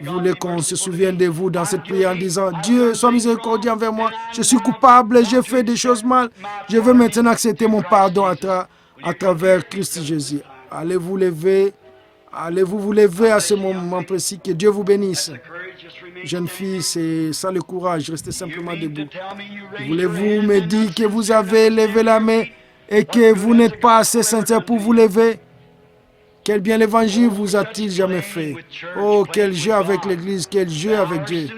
voulez qu'on se souvienne de vous dans cette prière en disant, Dieu, sois miséricordieux envers moi, je suis coupable, j'ai fait des choses mal, je veux maintenant accepter mon pardon à travers Christ Jésus. Allez-vous vous lever à ce moment précis, que Dieu vous bénisse. Jeune fille, c'est ça le courage, restez simplement debout. Voulez-vous me dire que vous avez levé la main et que vous n'êtes pas assez sincère pour vous lever? Quel bien l'évangile vous a-t-il jamais fait? Oh, quel jeu avec l'Église, quel jeu avec Dieu.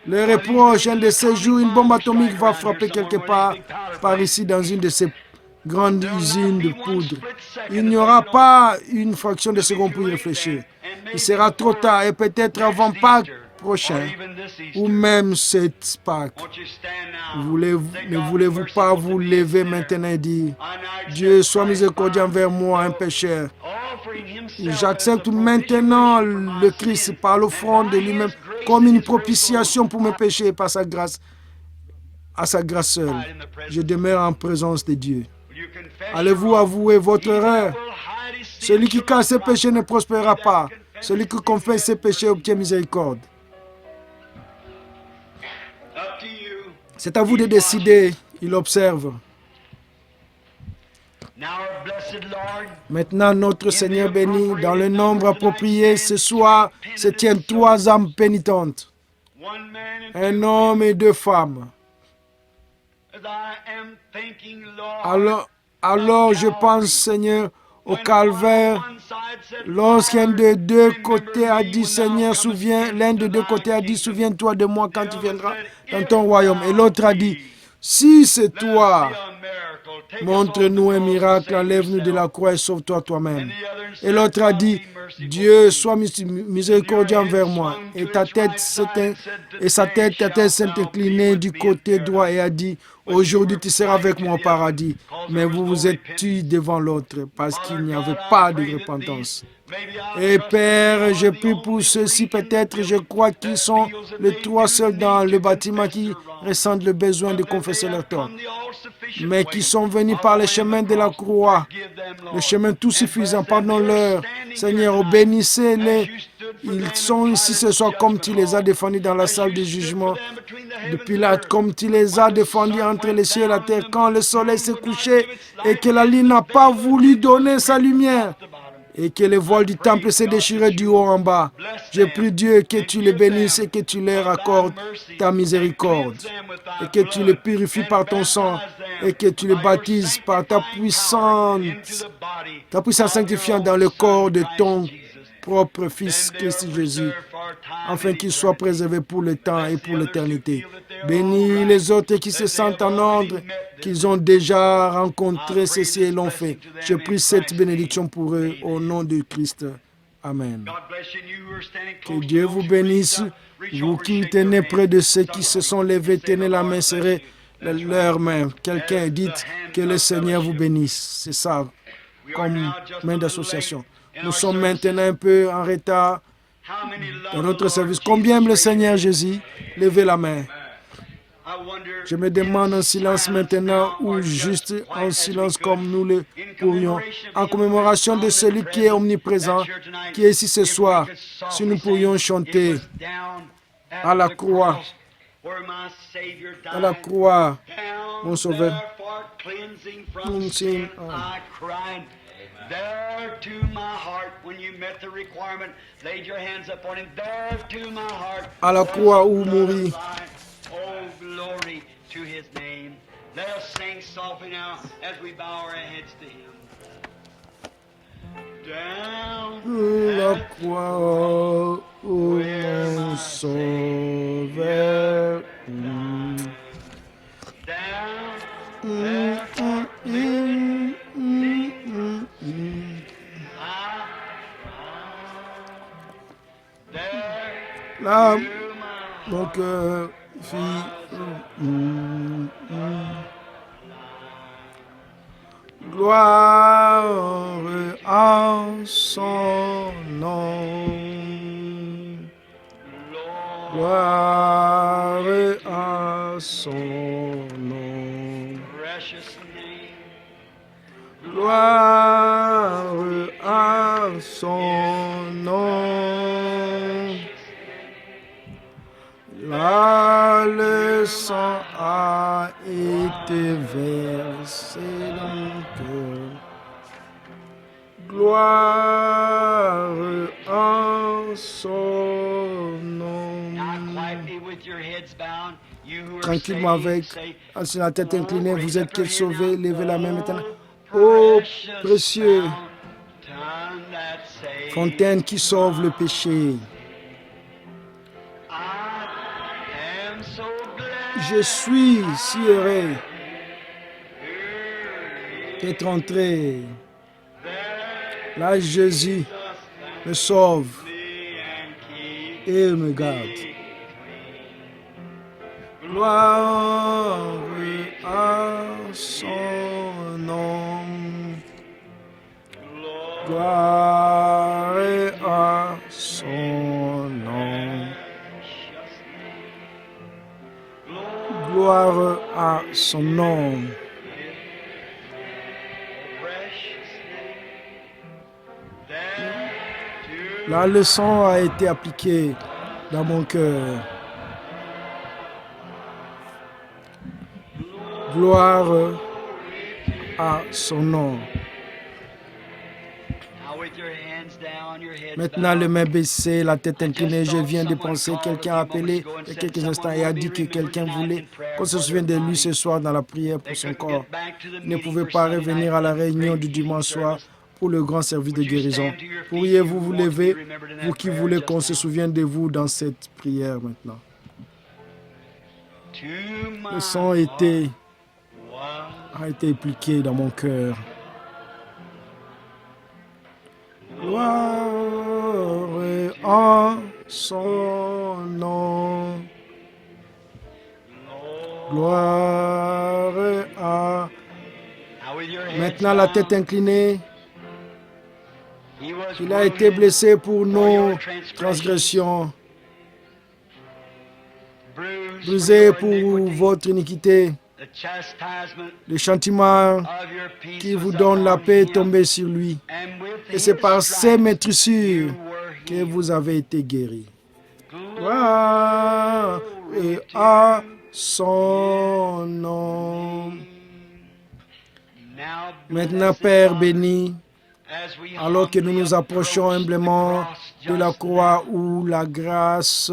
Le reproche, un de ces jours, une bombe atomique va frapper quelque part par ici dans une de ces grandes usines de poudre. Il n'y aura pas une fraction de seconde pour y réfléchir. Il sera trop tard et peut-être avant Pâques prochain ou même cette Pâques. Ne voulez-vous pas vous lever maintenant et dire, Dieu, sois miséricordieux envers moi, un pécheur. J'accepte maintenant le Christ par l'offrande de lui-même comme une propitiation pour mes péchés et par sa grâce, à sa grâce seule. Je demeure en présence de Dieu. Allez-vous avouer votre erreur? Celui qui cache ses péchés ne prospérera pas. Celui qui confesse ses péchés obtient miséricorde. C'est à vous de décider. Il observe. Maintenant, notre Seigneur béni, dans le nombre approprié, ce soir se tiennent 3 âmes pénitentes, un homme et 2 femmes. Alors je pense, Seigneur, au calvaire, lorsqu'un des deux côtés a dit, Seigneur, l'un des deux côtés a dit, souviens-toi de moi quand tu viendras dans ton royaume. Et l'autre a dit, si c'est toi, montre-nous un miracle, enlève-nous de la croix et sauve-toi toi-même. Et l'autre a dit, Dieu, sois miséricordieux envers moi. Et sa tête s'est inclinée du côté droit et a dit, aujourd'hui tu seras avec moi au paradis. Mais vous vous êtes tués devant l'autre parce qu'il n'y avait pas de repentance. Et Père, je prie pour ceux-ci, peut-être, je crois qu'ils sont les trois seuls dans le bâtiment qui ressentent le besoin de confesser leur tort, mais qui sont venus par le chemin de la croix, le chemin tout suffisant. Pardonne-leur, Seigneur, bénissez-les. Ils sont ici ce soir comme tu les as défendus dans la salle de jugement de Pilate, comme tu les as défendus entre les cieux et la terre, quand le soleil s'est couché et que la lune n'a pas voulu donner sa lumière, et que le voile du temple s'est déchiré du haut en bas. Je prie Dieu que tu les bénisses et que tu leur accordes ta miséricorde, et que tu les purifies par ton sang, et que tu les baptises par ta puissance sanctifiante dans le corps de ton propre Fils Christ Jésus, afin qu'ils soient préservés pour le temps et pour l'éternité. Bénis les autres qui se sentent en ordre, qu'ils ont déjà rencontré ceci et l'ont fait. Je prie cette bénédiction pour eux au nom de Christ. Amen. Que Dieu vous bénisse. Vous qui tenez près de ceux qui se sont levés, tenez la main serrée, leurs mains. Quelqu'un dit que le Seigneur vous bénisse. C'est ça, comme main d'association. Nous sommes maintenant un peu en retard dans notre service. Combien aime le Seigneur Jésus? Levez la main. Je me demande en silence maintenant ou juste en silence comme nous le pourrions, en commémoration de celui qui est omniprésent, qui est ici ce soir, si nous pourrions chanter à la croix, mon Sauveur. There to my heart, when you met the requirement, laid your hands upon him. There to my heart. À la croix où mourit. Oh, glory to his name. Let us sing softly now as we bow our heads to him. Down la croix où mon Sauveur. Là, mon cœur fit gloire à son nom, gloire à son nom, gloire à son nom. Là, le sang a été versé dans mon cœur. Gloire à son nom. Tranquillement avec la tête inclinée, vous êtes qu'ils sauvés, levez la main maintenant. Ô précieux, fontaine qui sauve le péché. Je suis si heureux d'être entré. Là, Jésus me sauve et me garde. Gloire à son nom. Gloire à son nom. Gloire à son nom. La leçon a été appliquée dans mon cœur. Gloire à son nom. Maintenant, les mains baissées, la tête inclinée, je viens de penser, quelqu'un a appelé il y a quelques instants et a dit que quelqu'un voulait qu'on se souvienne de lui ce soir dans la prière pour son corps. Il ne pouvait pas revenir à la réunion du dimanche soir pour le grand service de guérison. Pourriez-vous vous lever, vous qui voulez qu'on se souvienne de vous dans cette prière maintenant? Le sang était a été appliqué dans mon cœur. Gloire en son nom. Gloire à... Maintenant la tête inclinée. Il a été blessé pour nos transgressions, brisé pour votre iniquité. Le châtiment qui vous donne la paix est tombé sur lui. Et c'est par ses maîtrissures que vous avez été guéris. Gloire et à son nom. Maintenant, Père béni, alors que nous nous approchons humblement de la croix où la grâce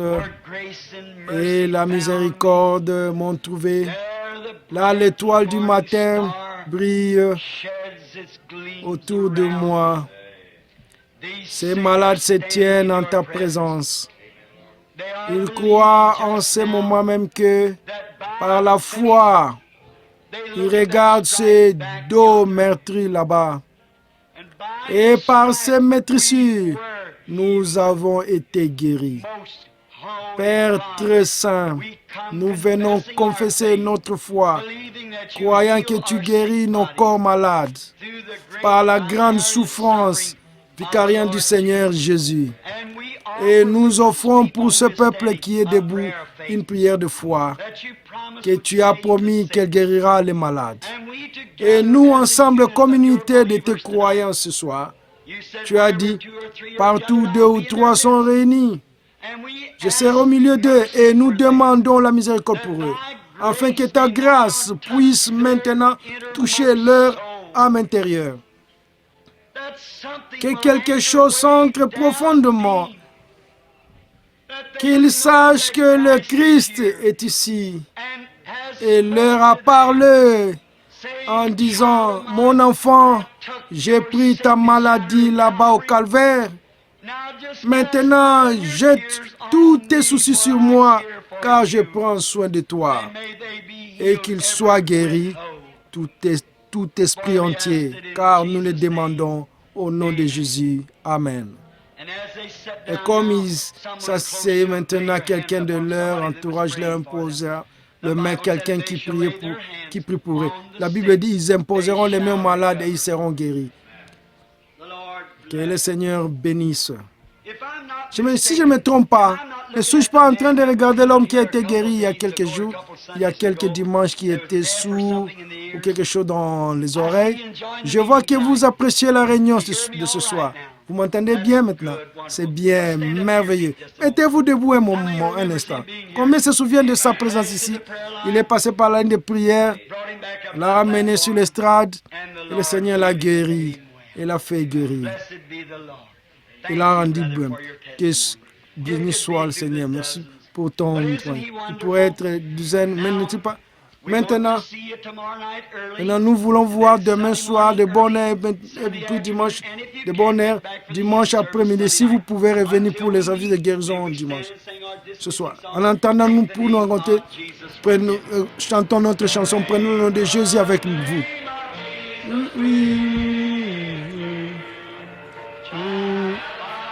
et la miséricorde m'ont trouvé, là l'étoile du matin brille autour de moi. Ces malades se tiennent en ta présence. Ils croient en ce moment même que par la foi, ils regardent ces dos meurtris là-bas. Et par ces maîtrissures, nous avons été guéris. Père très saint, nous venons confesser notre foi, croyant que tu guéris nos corps malades par la grande souffrance vicariante du Seigneur Jésus. Et nous offrons pour ce peuple qui est debout une prière de foi, que tu as promis qu'elle guérira les malades. Et nous, ensemble, communauté de tes croyants ce soir, tu as dit, partout 2 ou 3 sont réunis, je serai au milieu d'eux et nous demandons la miséricorde pour eux, afin que ta grâce puisse maintenant toucher leur âme intérieure. Que quelque chose s'ancre profondément, qu'ils sachent que le Christ est ici et leur a parlé en disant, mon enfant, j'ai pris ta maladie là-bas au calvaire. Maintenant, jette tous tes soucis sur moi, car je prends soin de toi. Et qu'il soit guéri, tout esprit entier, car nous le demandons au nom de Jésus. Amen. Et comme c'est maintenant quelqu'un de leur entourage leur imposera le main, quelqu'un qui prie pour eux. La Bible dit, ils imposeront les mains aux malades et ils seront guéris. Que le Seigneur bénisse. Si je ne me trompe pas, ne suis-je pas en train de regarder l'homme qui a été guéri il y a quelques jours, il y a quelques dimanches, qui était sourd ou quelque chose dans les oreilles? Je vois que vous appréciez la réunion de ce soir. Vous m'entendez bien maintenant? C'est bien, merveilleux. Mettez-vous debout un moment, un instant. Combien se souviennent de sa présence ici? Il est passé par la ligne de prière, l'a ramené sur l'estrade, et le Seigneur l'a guéri, et l'a fait guérir. Il a rendu bien. Que béni soit le Seigneur. Merci pour ton point. Il pourrait être dizaine, mais ne sais pas. Maintenant, nous voulons voir demain soir de bonne heure, et puis dimanche de bonne heure, dimanche après-midi. Si vous pouvez revenir pour les services de guérison dimanche, ce soir. En entendant nous pour nous rencontrer, chantons notre chanson, prenons le nom de Jésus avec vous.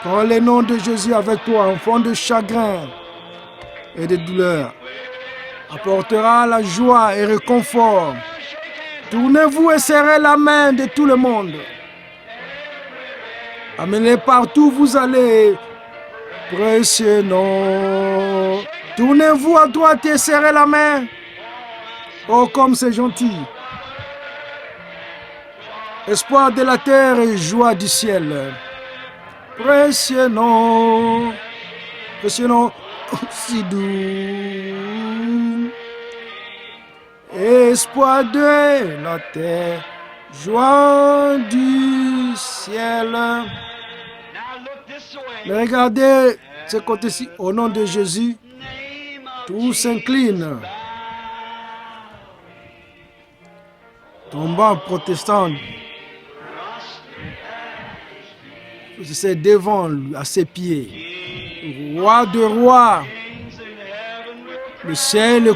Prends le nom de Jésus avec toi, enfant de chagrin et de douleur. Apportera la joie et réconfort. Tournez-vous et serrez la main de tout le monde. Amenez partout où vous allez. Précieux nom. Tournez-vous à droite et serrez la main. Oh, comme c'est gentil. Espoir de la terre et joie du ciel. Précieux nom si doux. Espoir de la terre, joie du ciel. Mais regardez ce côté-ci, au nom de Jésus, tout s'incline. Tombant protestant, c'est devant lui, à ses pieds. Roi de rois, le ciel le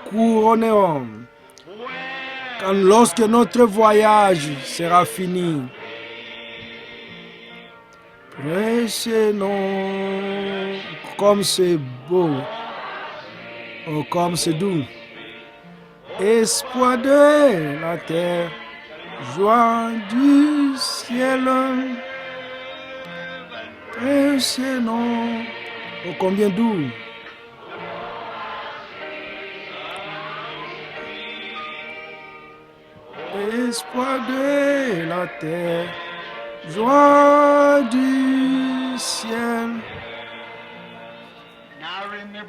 couronneront. lorsque notre voyage sera fini. Précieux nom, comme c'est beau, oh comme c'est doux. Espoir de la terre, joie du ciel. Précieux nom, oh combien doux. Espoir de la terre, joie du ciel.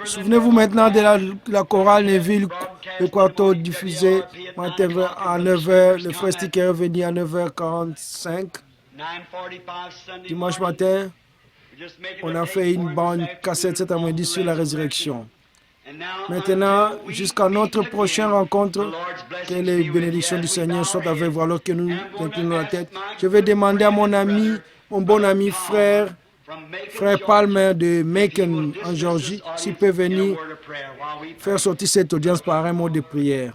Souvenez-vous maintenant de la chorale Neville Équateur diffusée matin à 9h. Le frère Sticker est venu à 9h45. Dimanche matin, on a fait une bande cassette cet après-midi sur la résurrection. Maintenant, jusqu'à notre prochaine rencontre, que les bénédictions du Seigneur soient avec vous alors que nous inclinons la tête. Je vais demander à mon ami, mon bon ami frère Palmer de Macon en Géorgie, s'il peut venir faire sortir cette audience par un mot de prière.